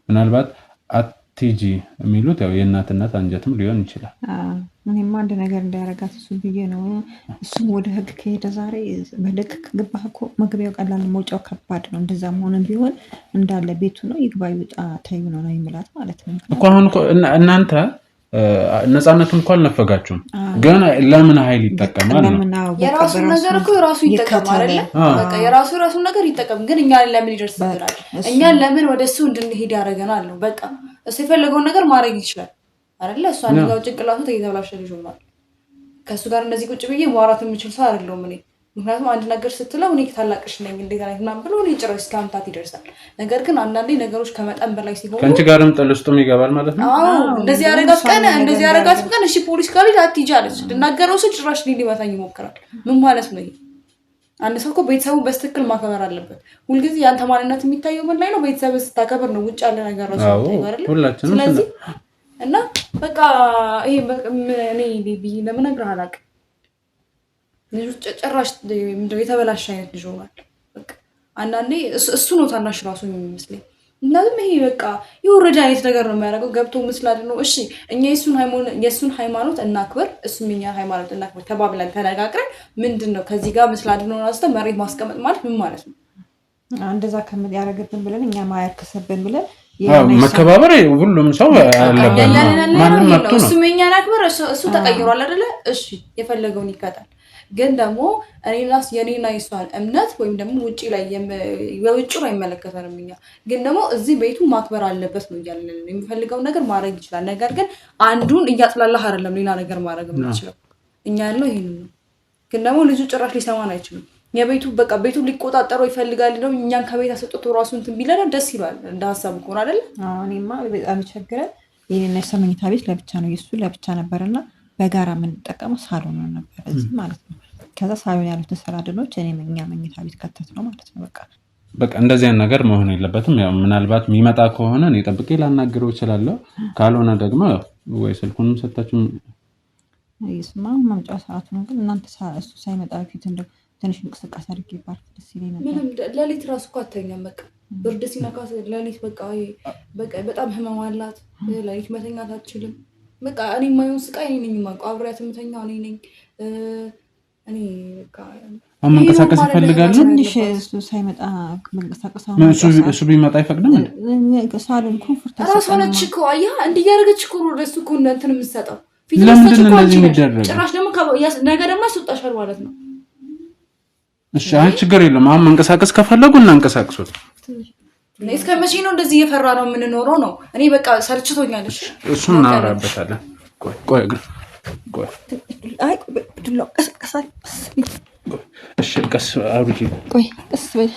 ምናልባት አትጂ የሚሉት ያው የእናትነት አንጀትም ሊሆን ይችላል። እኔማ አንድ ነገር እንዳያረጋት እሱ ብዬ ነው። እሱም ወደ ህግ ከሄደ ዛሬ በልክ ግባህ እኮ መግቢያው ቀላል መውጫው ከባድ ነው። እንደዛ መሆንም ቢሆን እንዳለ ቤቱ ነው ይግባ ይውጣ ተይው ነው የሚላት ማለት ነው እኮ። አሁን እኮ እናንተ ነፃነቱን እንኳን አልነፈጋችሁም፣ ግን ለምን ኃይል ይጠቀማል ነው የራሱ ነገር እኮ ራሱ ይጠቀማል አይደል? በቃ የራሱ ነገር ይጠቀም፣ ግን እኛ ለምን ይደርስብናል? እኛ ለምን ወደሱ እንድንሄድ ያደርገናል ነው በቃ። እሱ የፈለገውን ነገር ማድረግ ይችላል አይደለ? እሱ አንደኛው ጭንቅላቱ ተይተብላሽ ልጅ ሆኗል። ከሱ ጋር እንደዚህ ቁጭ ብዬ ማውራት የምችል ሰው አይደለሁም እኔ። ምክንያቱም አንድ ነገር ስትለው እኔ ታላቅሽ ነኝ እንዴት አይነት ምናምን ብሎ እኔ ጭራሽ እስከ አምታት ይደርሳል። ነገር ግን አንዳንዴ ነገሮች ከመጠን በላይ ሲሆኑ ከአንቺ ጋርም ጥል ውስጥም ይገባል ማለት ነው። እንደዚህ ያረጋት ቀን እሺ ፖሊስ ጋር አትሂጂ አለች። ልናገረው ስል ጭራሽ ሊመታኝ ይሞክራል። ምን ማለት ነው ይሄ? አንድ ሰው እኮ ቤተሰቡ በስትክክል ማከበር አለበት። ሁልጊዜ ያንተ ማንነት የሚታየው ምን ላይ ነው? ቤተሰብ ስታከብር ነው ውጭ ያለ ነገር ራሱ ታየው አይደል? ስለዚህ እና በቃ ይሄ እኔ ቢቢ ለምን ነግረህ አላውቅም። ልጅ ጭራሽ የተበላሽ አይነት ልጅ ሆኗል። በቃ አንዳንዴ እሱ ነው ታናሽ ራሱ የሚመስለኝ። እናም ይሄ በቃ የወረደ አይነት ነገር ነው የሚያደርገው። ገብቶ ምስላድ ነው። እሺ እኛ የሱን ሃይማኖት እናክብር፣ እሱም የኛ ሃይማኖት እናክብር ተባብለን ተነጋግረን ምንድነው ከዚህ ጋር ምስላድ ነው አስተው መሬት ማስቀመጥ ማለት ምን ማለት ነው? እንደዛ ከምን ያረገብን ብለን እኛ ማያከሰብን ብለን መከባበር ሁሉም ሰው አለበት። ማንም መጥቶ ነው እሱ የኛን አክብር እሱ ተቀይሯል አይደለ? እሺ የፈለገውን ይቀጣል። ግን ደግሞ እኔናስ የኔና የሷን እምነት ወይም ደግሞ ውጪ ላይ የውጪው አይመለከተንም። እኛ ግን ደግሞ እዚህ ቤቱ ማክበር አለበት ነው እያልን የሚፈልገውን ነገር ማድረግ ይችላል። ነገር ግን አንዱን እያጥላላህ አይደለም ሌላ ነገር ማድረግ የምንችለው እኛ ያለው ይሄንን ነው። ግን ደግሞ ልጁ ጭራሽ ሊሰማን አይችልም። የቤቱ በቃ ቤቱ ሊቆጣጠረው ይፈልጋል ነው። እኛን ከቤት አስወጥቶ ራሱን እንትን ቢለና ደስ ይላል። እንደ ሀሳብ እኮ ነው አይደል? እኔማ በጣም ቸገረን። የኔና የሷ መኝታ ቤት ለብቻ ነው፣ የሱ ለብቻ ነበርና በጋራ የምንጠቀመው ሳሎን ነበር እዚህ ማለት ነው። ከዛ ሳሎን ያሉትን ሰራድኖች እኛ መኝታ ቤት ከተት ነው ማለት ነው። በቃ እንደዚህ አይነት ነገር መሆን የለበትም። ያው ምናልባት የሚመጣ ከሆነ እኔ ጠብቄ ላናግረው እችላለሁ። ካልሆነ ደግሞ ወይ ስልኩንም ሰጣችሁ ይስማ ማምጫ ሰዓቱ ነው። ግን እናንተ እሱ ሳይመጣ በፊት እንደው ትንሽ እንቅስቃሴ አድርጌ ባርክ ደስ ይለኝ ነበር። ምንም ለሊት ራሱ እኮ አተኛም። በቃ ብርድ ሲነካት ለሊት በቃ በጣም ህመም አላት። ለሊት መተኛት አትችልም። በቃ እኔ የማይሆን ስቃይ እኔ ነኝ የማውቀው። አብሬያት የምተኛው እኔ ነኝ። በቃ መንቀሳቀስ ይፈልጋሉ። ትንሽ እሱ ሳይመጣ መንቀሳቀስ እሱ ቢመጣ አይፈቅድም። ሳሎን ኮንፎርት ራሷ ነች እኮ አየህ፣ እንዲህ እያደረገች እኮ ነው ለእሱ እኮ እንትን የምትሰጠው። ለምንድን ነው እንደዚህ የሚደረገው? ጭራሽ ደግሞ ነገ ደግሞ ያስወጣሻል ማለት ነው። እሺ አይ ችግር የለም። አሁን መንቀሳቀስ ከፈለጉ እናንቀሳቅሱት። እስከ መቼ ነው እንደዚህ እየፈራ ነው የምንኖረው ነው? እኔ በቃ ሰልችቶኛል። እሱን እናወራበታለን። ቆይ አይ ብድሎ ቀስቀሳል። እሺ ቀስ አውጪ። ቆይ ቀስ በል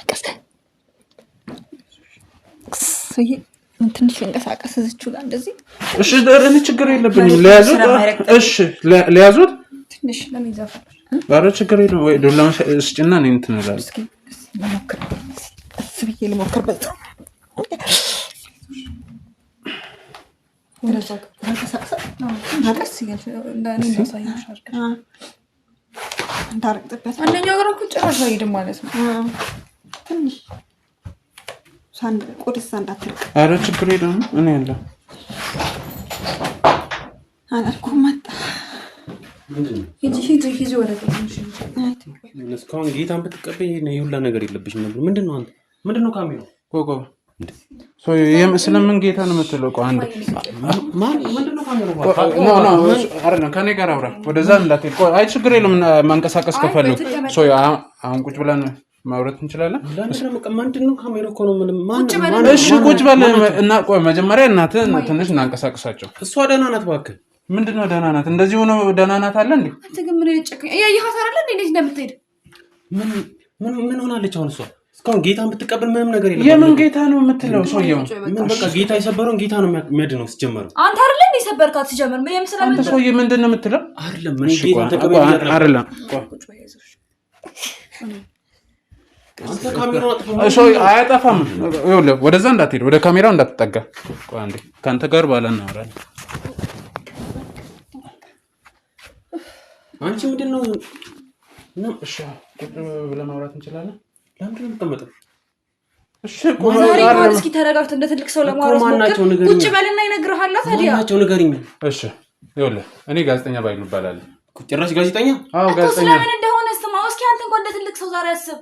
ቀስ ትንሽ እንቀሳቀስ እዚችው ጋር እንደዚህ። እሺ ደረን ችግር የለብኝም። ለያዙት። እሺ ለያዙት ትንሽ ለምን ይዛፋል? ባሮ ችግር የለም። ወይ ዶላ ስጭና ነው እንትን እላለሁ። እስኪ ልሞክር፣ እስኪ ልሞክር። በጣም ወደዛ ተንቀሳቀስ ነው ታቀስ ይገል እንደኔ ማሳየሽ አርከ እንዳረቅጥበት አንደኛው ጋር እኮ ጭራሽ አይሄድም ማለት ነው። ትንሽ ሳንድ ቆድሳ እንዳትርቅ። አረ ችግር የለም። እኔ ያለው አላልኩ መጣ። ሂጂ ወረቀ እስካሁን ጌታን ብትቀበይ የሁላ ነገር የለብሽም ነበር። ምንድነው አንተ? ምንድነው ካሜራው? ኮኮ ስለምን ጌታ ነው የምትለው? አንድ ምንድነው ካሜራው? አይደለም ከኔ ጋር አውራ። ወደዛ እንዳትል። አይ ችግር የለም። መንቀሳቀስ ከፈለጉ አሁን ቁጭ ብለን ማውራት እንችላለን። ምንድነው ካሜራው እኮ ነው። እሺ ቁጭ በል እና ቆይ መጀመሪያ እናትህን ትንሽ እናንቀሳቅሳቸው። እሷ ደህና ናት እባክህ። ምንድነው ደህና ናት? እንደዚህ ሆኖ ደህና ናት አለ እንዴ? አንተ ግን ምን ይጨከኝ? ያየሃት አይደል እንዴ? እንዴት እንደምትሄድ ምን ሆናለች አሁን እሷ? እስካሁን ጌታን ብትቀበል ምንም ነገር የለም። የምን ጌታ ነው የምትለው? ሰውየው ምን በቃ ጌታ የሰበረውን ጌታ ነው የሚያድነው። ሲጀመር አንተ አይደል እንዴ ሰበርካት? ሲጀመር ምን የምስላ አንተ ሰውዬ ምንድን ነው የምትለው? አይደለም ምን ጌታ ተቀበል አይደለም። አንተ ካሜራው አጥፎ አያጠፋም። ይኸውልህ ወደዛ እንዳትሄድ፣ ወደ ካሜራው እንዳትጠጋ። ቆይ አንዴ ካንተ ጋር ባላ እናወራለን። አንቺ ምንድነው? እሺ ቁጭ ብለን ማውራት እንችላለን። ለምንድን ነው የምትቀመጠው? እሺ ዛሬ እንኳን እስኪ ተረጋግተህ እንደ ትልቅ ሰው ለማውራት ሞክር። ቁጭ በልና ይነግርሃል። ታዲያ ማናቸው ንገሪኝ። እሺ ይኸውልህ እኔ ጋዜጠኛ ባይሉ እባላለሁ። ጭራሽ ጋዜጠኛ? አዎ ጋዜጠኛ። ስለምን እንደሆነ ስማው እስኪ። አንተ እንኳን እንደ ትልቅ ሰው ዛሬ አስብ።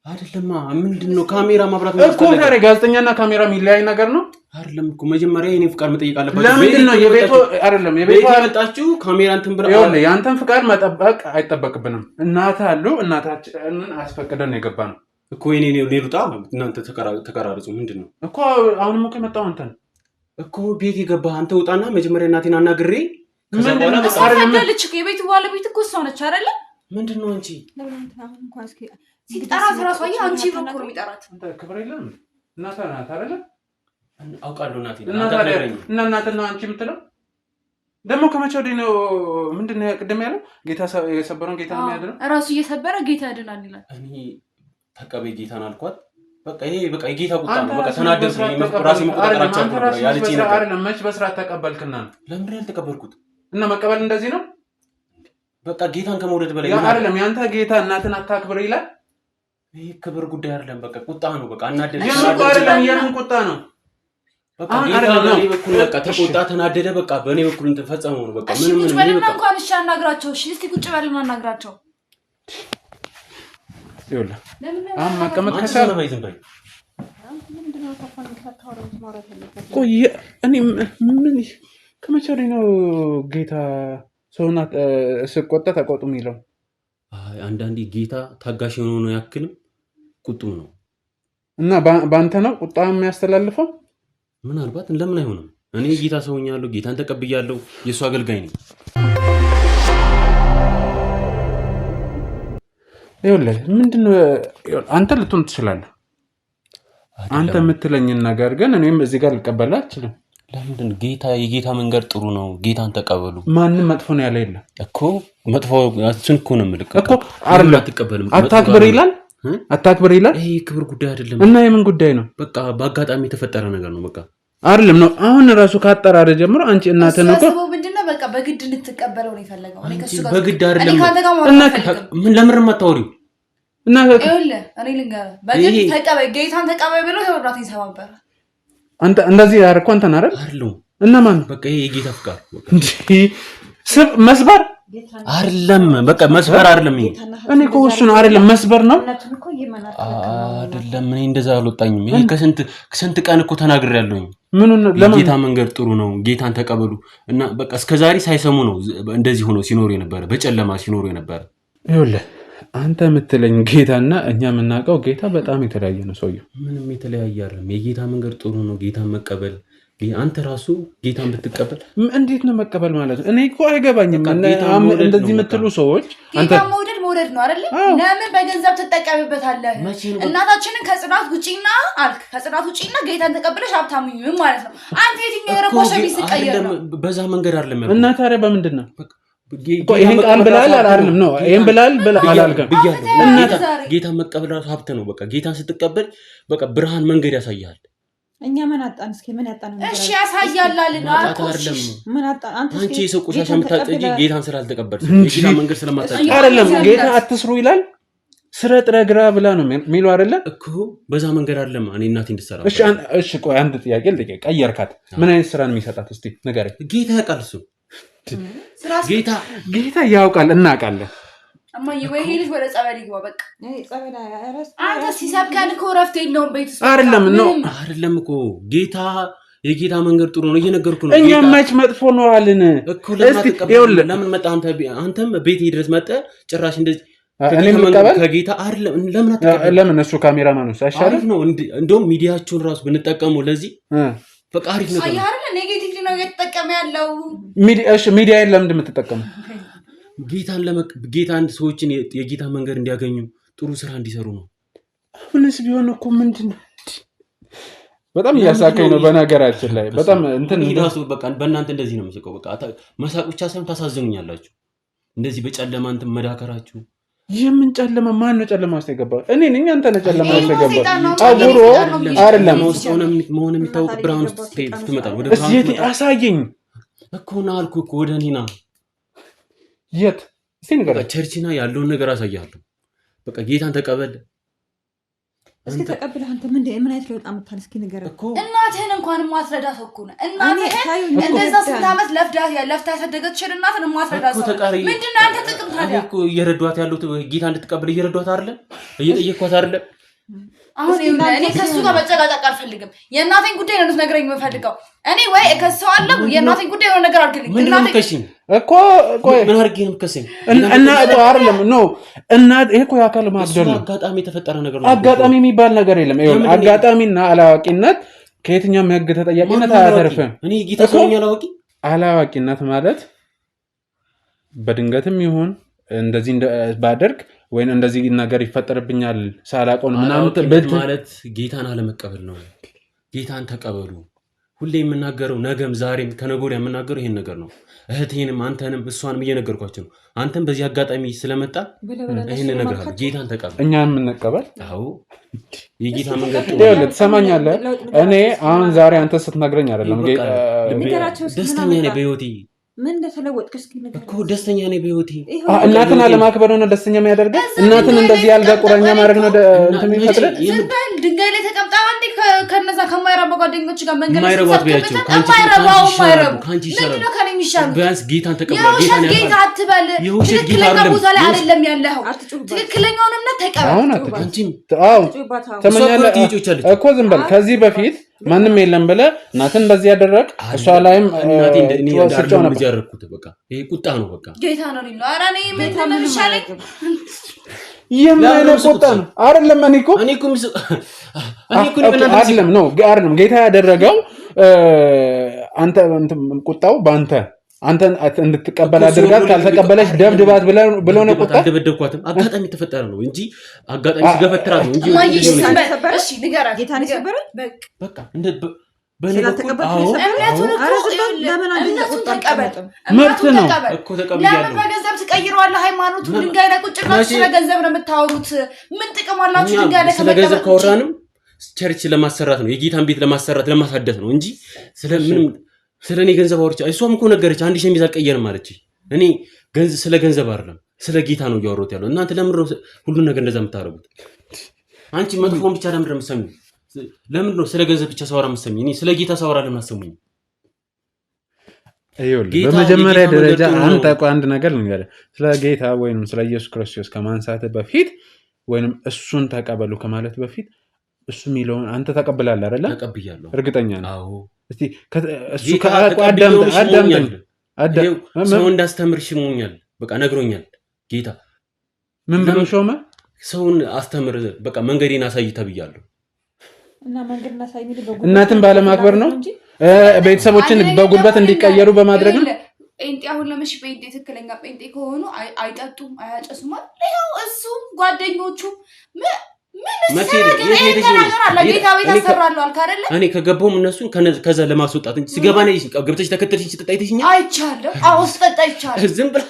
አይደለማ ምንድነው ካሜራ ማብራት እኮ ታዲያ ጋዜጠኛና ካሜራ የሚለያይ ነገር ነው አይደለም እኮ። መጀመሪያ የኔ ፍቃድ መጠየቅ አለበት። ለምንድን ነው የቤቱ አይደለም የቤቱ ያመጣችሁ ካሜራ እንትን ብራ ይኸውልህ ያንተን ፍቃድ መጠበቅ አይጠበቅብንም። እናትህ አሉ እናታችንን አስፈቅደን ነው የገባነው እኮ። የኔ ሌሉጣ እናንተ ተቀራረጹ። ምንድነው እኮ አሁንም እኮ የመጣው አንተ ነው እኮ። ቤት የገባህ አንተ ውጣና መጀመሪያ እናቴን አናግሬ ምንድነው አሳፈደልች እኮ። የቤቱ ባለቤት እኮ እሷ ነች አይደለ? ምንድነው አንቺ አሁን እንኳን እስኪ ሲጠራት ራሷ አንቺ ብሎ እኮ ነው የሚጠራት። አንተ ክብር የለም። እናትህ ናት አይደለ? አውቃለሁ እናቴ እና እናትና አንቺ የምትለው ደግሞ ከመቼ ወዲህ ነው? ምንድን ነው ቅድም ያለው ጌታ የሰበረውን ጌታ ነው የሚያድነው። እራሱ እየሰበረ ጌታ ያድናል ይላል። እኔ ተቀበይ ጌታን አልኳት። በቃ ይሄ በቃ የጌታ ቁጣ ነው። በቃ ተናደድኩ። ራሴ መቆጣጠራቸው ነው ያለች ነገር አይደለም። መች በስርዓት ተቀበልክና ነው? ለምን ያልተቀበልኩት? እና መቀበል እንደዚህ ነው። በቃ ጌታን ከመውደድ በላይ አይደለም። ያንተ ጌታ እናትን አታክብር ይላል። ይሄ ክብር ጉዳይ አይደለም። በቃ ቁጣ ነው። በቃ አናደደ። የምን ቁጣ ነው? በቃ በኔ በኩል በቃ ተቆጣ፣ ተናደደ። በቃ በኔ በኩል ተፈጸመው ነው። በቃ ምንም ቁጭ በልና እንኳን እሺ አናግራቸው። እሺ እስቲ ቁጭ በልና አናግራቸው። ይኸውልህ አሁን መቀመጥ ከቻልክ ቆይ እኔ ምን ከመቼ ወዲህ ነው ጌታ ሰውና ስቆጣ ተቆጡ የሚለው? አንዳንዴ ጌታ ታጋሽ የሆነ ያክልም ቁጡም ነው እና በአንተ ነው ቁጣ የሚያስተላልፈው? ምናልባት ለምን አይሆንም? እኔ ጌታ ሰውኛለሁ፣ ጌታን ተቀብያለሁ፣ የእሱ አገልጋይ ነኝ። ይኸውልህ ምንድነው አንተ ልትሆን ትችላለህ፣ አንተ የምትለኝን ነገር ግን እኔም እዚህ ጋር ልቀበልህ አልችልም። ለምንድን ጌታ የጌታ መንገድ ጥሩ ነው፣ ጌታን ተቀበሉ። ማንም መጥፎ ነው ያለ የለም እኮ። መጥፎ እሱን እኮ ነው የምልህ እኮ አይደለም። አትቀበልም፣ አታክብር ይላል፣ አታክብር ይላል። ይሄ ክብር ጉዳይ አይደለም። እና የምን ጉዳይ ነው? በቃ በአጋጣሚ የተፈጠረ ነገር ነው። በቃ አይደለም ነው አሁን ራሱ ካጠራረ ጀምሮ አንቺ እናትህ ነው እኮ ምንድነው በቃ በግድ እንድትቀበለው ነው የፈለገው። እኔ ከሱ ጋር በግድ አይደለም። እና ምን ለምን የማታወሪው? እና ይኸውልህ እኔ ልንገርህ፣ በግድ ተቀበል፣ ጌታን ተቀበል ብሎ ተወራት ይሰማበረ። አንተ እንደዚህ ያደረኩ አንተ ነህ አይደል? እና ማን በቃ ይሄ የጌታ ፍቃድ መስበር አይደለም። በቃ መስበር አይደለም። ይሄ እኔ እኮ እሱ ነው አይደለም፣ መስበር ነው አይደለም። እኔ እንደዛ አልወጣኝም። ይሄ ከስንት ቀን እኮ ተናግሬያለሁኝ። ምኑን ለምን ጌታ መንገድ ጥሩ ነው፣ ጌታን ተቀበሉ እና በቃ እስከዛሬ ሳይሰሙ ነው እንደዚህ ሆኖ ሲኖሩ የነበረ፣ በጨለማ ሲኖሩ የነበረ። ይኸውልህ አንተ የምትለኝ ጌታና እኛ የምናውቀው ጌታ በጣም የተለያየ ነው። ሰውየው ምንም የተለያየ አይደለም። የጌታ መንገድ ጥሩ ነው፣ ጌታን መቀበል። አንተ ራሱ ጌታን ብትቀበል እንዴት ነው መቀበል ማለት? እኔ እኮ አይገባኝም። እንደዚህ የምትሉ ሰዎች አንተ መውደድ ነው አይደል? ለምን በገንዘብ ትጠቀምበታለህ? እናታችንን ከጽናት ውጪና አልክ፣ ከጽናት ውጪና ጌታን ተቀበለሽ ሀብታም ይሁን ማለት ነው። አንተ የትኛው የረቆሸ ቢስ ቀየር ነው? በዛ መንገድ አይደለም። እና ታዲያ በምንድን ነው ይሄን ቃል ብላል አላልንም ነው? ይሄን ብላል አላልከም? ጌታን መቀበል ራሱ ሀብት ነው። በቃ ጌታን ስትቀበል በቃ ብርሃን መንገድ ያሳያል። እኛ ምን አጣን? እስኪ ምን ያጣን? እሺ ያሳያል። አንቺ የሰው ቆሻሻ የምታጠጂ ጌታን ስላልተቀበልሽ የጌታ መንገድ ስለማታውቂ አይደለም። ጌታ አትስሩ ይላል። ስረ ጥረ ግራ ብላ ነው የሚለው አይደለ እኮ። በዛ መንገድ አይደለም እኔ እናቴ እንድትሰራ። እሺ ቆይ አንድ ጥያቄ ልጠይቅ። ቀየርካት። ምን አይነት ስራ ነው የሚሰጣት? እስቲ ንገረኝ። ጌታ ያውቃል። እሱ ጌታ ያውቃል፣ እናውቃለን። እማዬ ወይ ይሄ ልጅ ወደ ጸበል ይግባ በቃ። አንተ ሲሰብከን እኮ እረፍት የለውም ቤት ውስጥ አይደለም እኮ። ጌታ የጌታ መንገድ ጥሩ ነው እየነገርኩ ነው። እኛ መች መጥፎ ነው አልን እኮ። ለምን መጣ? አንተም ቤት ድረስ መጣ ጭራሽ እንደዚህ እኔም ልቀበል ከጌታ አይደለም። ለምን እሱ ካሜራማን ነው አይሻልም? ነው እንደውም ሚዲያችሁን ራሱ ብንጠቀሙ ለዚህ በቃ አሪፍ ነው። አይደል? ኔጌቲቭ ነው እየተጠቀመ ያለው ሚዲያ። ለምን እንደምትጠቀመው ጌታን ሰዎችን የጌታ መንገድ እንዲያገኙ ጥሩ ስራ እንዲሰሩ ነው። አሁንስ ቢሆን እኮ ምንድነው በጣም እያሳከኝ ነው። በነገራችን ላይ በጣም እንትን ራሱ በቃ በእናንተ እንደዚህ ነው የምስቀው። በቃ መሳቅ ብቻ ሳይሆን ታሳዝኑኛላችሁ። እንደዚህ በጨለማ እንትን መዳከራችሁ። የምን ጨለማ? ማን ነው ጨለማ ውስጥ የገባው? እኔ ነኝ። አንተ ነህ ጨለማ ውስጥ የገባው። አጉሮ አይደለም መሆን የሚታወቅ ብርሃን ውስጥ ትመጣ። ወደ ብርሃን አሳየኝ እኮ ነው አልኩህ እኮ ወደ እኔ ና። የት? እስቲ ንገረኝ። ቸርችና ያለውን ነገር አሳያለሁ። በቃ ጌታን ተቀበል። እስኪ ተቀበልህ። አንተ ምን አይነት ለውጥ አመጣህ? እስኪ ንገረኝ እኮ። እናትህን እንኳን ማስረዳት እኮ ነው። እናትህን እንደዛ ስንት ዓመት ለፍታ ያሳደገችሽን እናትህን ማስረዳት ነው። ምንድነው አንተ ጥቅም ታዲያ? እኮ እየረዷት ያሉት ጌታ እንድትቀበል እየረዷት አይደለ? እየጠየኳት አይደለ? አሁን እኔ ከሱ ጋር መጨቃጨቅ አልፈልግም። የእናቴን ጉዳይ ነው እንድትነግረኝ የምፈልገው። እኔ ወይ እከሰዋለሁ፣ የእናቴን ጉዳይ ነው ነገር አድርግልኝ። እናቴ እኮ ቆይ ምን አድርጌ ነው የምከሰኝ? እና አይደለም ነው እናት። ይሄ እኮ የአካል ማጉደል ነው። አጋጣሚ የተፈጠረ ነገር ነው። አጋጣሚ የሚባል ነገር የለም። ይኸውልህ አጋጣሚና አላዋቂነት ከየትኛውም የህግ ተጠያቂነት አያተርፍም። እኔ ጌታ ሰውኛ አላዋቂነት ማለት በድንገትም ይሁን እንደዚህ ባደርግ ወይን እንደዚህ ነገር ይፈጠርብኛል ሳላቆን ምናምን ማለት ጌታን አለመቀበል ነው። ጌታን ተቀበሉ። ሁሌ የምናገረው ነገም ዛሬም ከነገ ወዲያ የምናገረው ይሄን ነገር ነው። እህቴንም አንተንም እሷንም እየነገርኳቸው ነው። አንተም በዚህ አጋጣሚ ስለመጣ ይሄን ነገር አለ። ጌታን ተቀበል። እኛ የምንቀበል አዎ፣ የጌታ መንገድ ይኸውልህ፣ ትሰማኛለህ? እኔ አሁን ዛሬ አንተ ስትነግረኝ አይደለም ደስተኛ ነኝ በህይወቴ። ምን እንደተለወጥክ እስኪ ንገረኝ እኮ። ደስተኛ ነኝ በህይወቴ። እናትን አለማክበር ነው ደስተኛ የሚያደርገህ? እናትን እንደዚህ ያልጋ ቁራኛ ማድረግ ነው እንትን የሚፈጥረህ? ድንጋይ ላይ ተቀምጣ አንዴ ከነዛ ከማይረባ ጓደኞች ጋር መንገድ ማይረባቸው ካንቺ ይሻላል ከኔ የሚሻሉ ቢያንስ ጌታን ተቀበል ጌታ አትበል ትክክለኛ ቦታ ላይ አይደለም ያለው ትክክለኛውን እምነት ተቀበል አንቺም ተመኛለህ እኮ ዝም በል ከዚህ በፊት ማንም የለም ብለህ እናትን እንደዚህ ያደረግ እሷ ላይም እናቴ እንደኔ እንዳርገው ነው ያደረኩት በቃ ይሄ ቁጣ ነው በቃ ጌታ ነው ሊለው ኧረ እኔ ምን ተመልሻለኝ የማይነው ቁጣ ነው አይደለም እኔ እኮ አይደለም ነው አይደለም ጌታ ያደረገው አንተ ቁጣው ባንተ አንተ እንድትቀበል አድርጋት ካልተቀበለች ደብድባት ብለው ነው ቁጣ ደብደብኳትም አጋጣሚ ተፈጠረ ነው እንጂ አጋጣሚ ሲገፈትራ ነው እንጂ እሺ ንገራት ጌታ ነው ሰበረ በቃ እንደ በነገር መብት ነው እኮ ተቀብያለሁ ለምን በገንዘብ ትቀይረዋለህ ሃይማኖቱ ድንጋይ ላይ ቁጭ ብላችሁ ስለ ገንዘብ ነው የምታወሩት ምን ጥቅም አላችሁ ድንጋይ ላይ ስለ ገንዘብ ካወራንም ቸርች ለማሰራት ነው የጌታን ቤት ለማሰራት ለማሳደስ ነው እንጂ ስለምንም ስለኔ ገንዘብ አውርቻ እሷም እኮ ነገረች አንድ ሸሚዝ አልቀየርም ማለች እኔ ገንዘብ ስለ ገንዘብ አይደለም ስለ ጌታ ነው ያወሩት ያለው እናንተ ለምን ሁሉ ነገር እንደዛ የምታረጉት አንቺ መጥፎን ብቻ ለምን እንደምትሰሚው ለምን ነው ስለ ገንዘብ ብቻ ሳወራ የምትሰሚው እኔ ስለ ጌታ ሳወራ ለምን አሰሙኝ በመጀመሪያ ደረጃ አንተ እኮ አንድ ነገር ልንገርህ ስለ ጌታ ወይንም ስለ ኢየሱስ ክርስቶስ ከማንሳት በፊት ወይንም እሱን ተቀበሉ ከማለት በፊት እሱ የሚለውን አንተ ተቀብላለህ አይደል ተቀብያለሁ እርግጠኛ ነኝ አዎ እስቲ እሱ አዳምጠኝ ሰው እንዳስተምር ሽሞኛል በቃ ነግሮኛል ጌታ ምን ብሎ ሾመ ሰውን አስተምር በቃ መንገዴን አሳይ ተብያለሁ እና መንገድና ሳይ ሚል በጉልበት እናትን ባለማክበር ነው ቤተሰቦችን በጉልበት እንዲቀየሩ በማድረግ ነው ጴንጤ አሁን ለምሽ ጴንጤ ትክክለኛ ጴንጤ ከሆኑ አይጠጡም አያጨሱም አይደል እሱም ጓደኞቹ እኔ ከገባሁም እነሱን ከዛ ለማስወጣት እንጂ ሲገባ ነው ገብተሽ ተከተልሽኝ ስጠጣ አይተሽኛል አይቻለሁ አዎ ስጠጣ አይቻለሁ ዝም ብለህ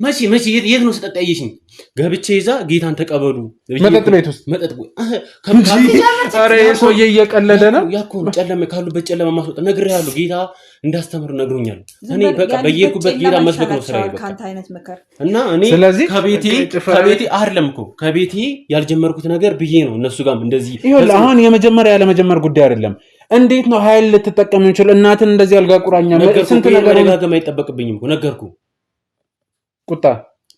መቼ የት ነው ስጠጣ አይሽኝ ገብቼ ይዛ ጌታን ተቀበሉ መጠጥ ቤት ውስጥ መጠጥ ኧረ ሰውዬ እየቀለደ ነው ያኮ ጨለማ ካሉበት ጨለማ ማስወጣት ነግሬሃለሁ ጌታ እንዳስተምር ነግሮኛል እኔ በቃ በየኩበት ጌታ መስበክ ነው ስራዬ በቃ ካንተ አይነት ምክር እና እኔ ከቤቴ አይደለም እኮ ከቤቴ ያልጀመርኩት ነገር ብዬ ነው እነሱ ጋር እንደዚህ ይኸውልህ አሁን የመጀመሪያ ያለመጀመር ጉዳይ አይደለም እንዴት ነው ኃይል ልትጠቀም ይችላል እናትን እንደዚህ አልጋ ቁራኛ ስንት ነገር መደጋገም አይጠበቅብኝም እኮ ነገርኩ ቁጣ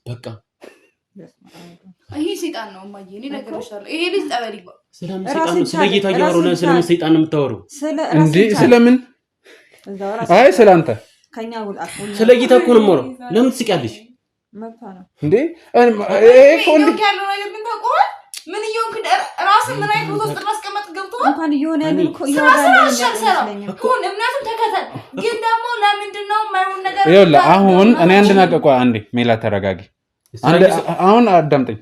በቃ ይሄ ሰይጣን ነው ማየ እኔ ነገርሻለሁ ይሄ ልጅ ጠበል ይባል ስለ ጌታ እያወራሁ ነው ስለምን ሰይጣን ነው የምታወራው እንዴ ስለምን አይ ስላንተ ከኛ ወጣት ስለ ጌታ እኮ ነው የማወራው ለምን ትስቂያለሽ መብቷ ነው እንዴ እኮ እንዴ ያለው ነገር ምን ታውቀዋል ምን ይሁን ራስ ምን አይነት ውስጥ ማስቀመጥ ገብቷል እንኳን ይሆነ ያለው እኮ ይሆናል እኮ እምነቱን ተከተል ግን ደግሞ ለምንድን ነው የማይሆን ነገር ይኸውልህ አሁን እኔ አንድ ነገር አንዴ ሜላ ተረጋጊ አሁን አዳምጠኝ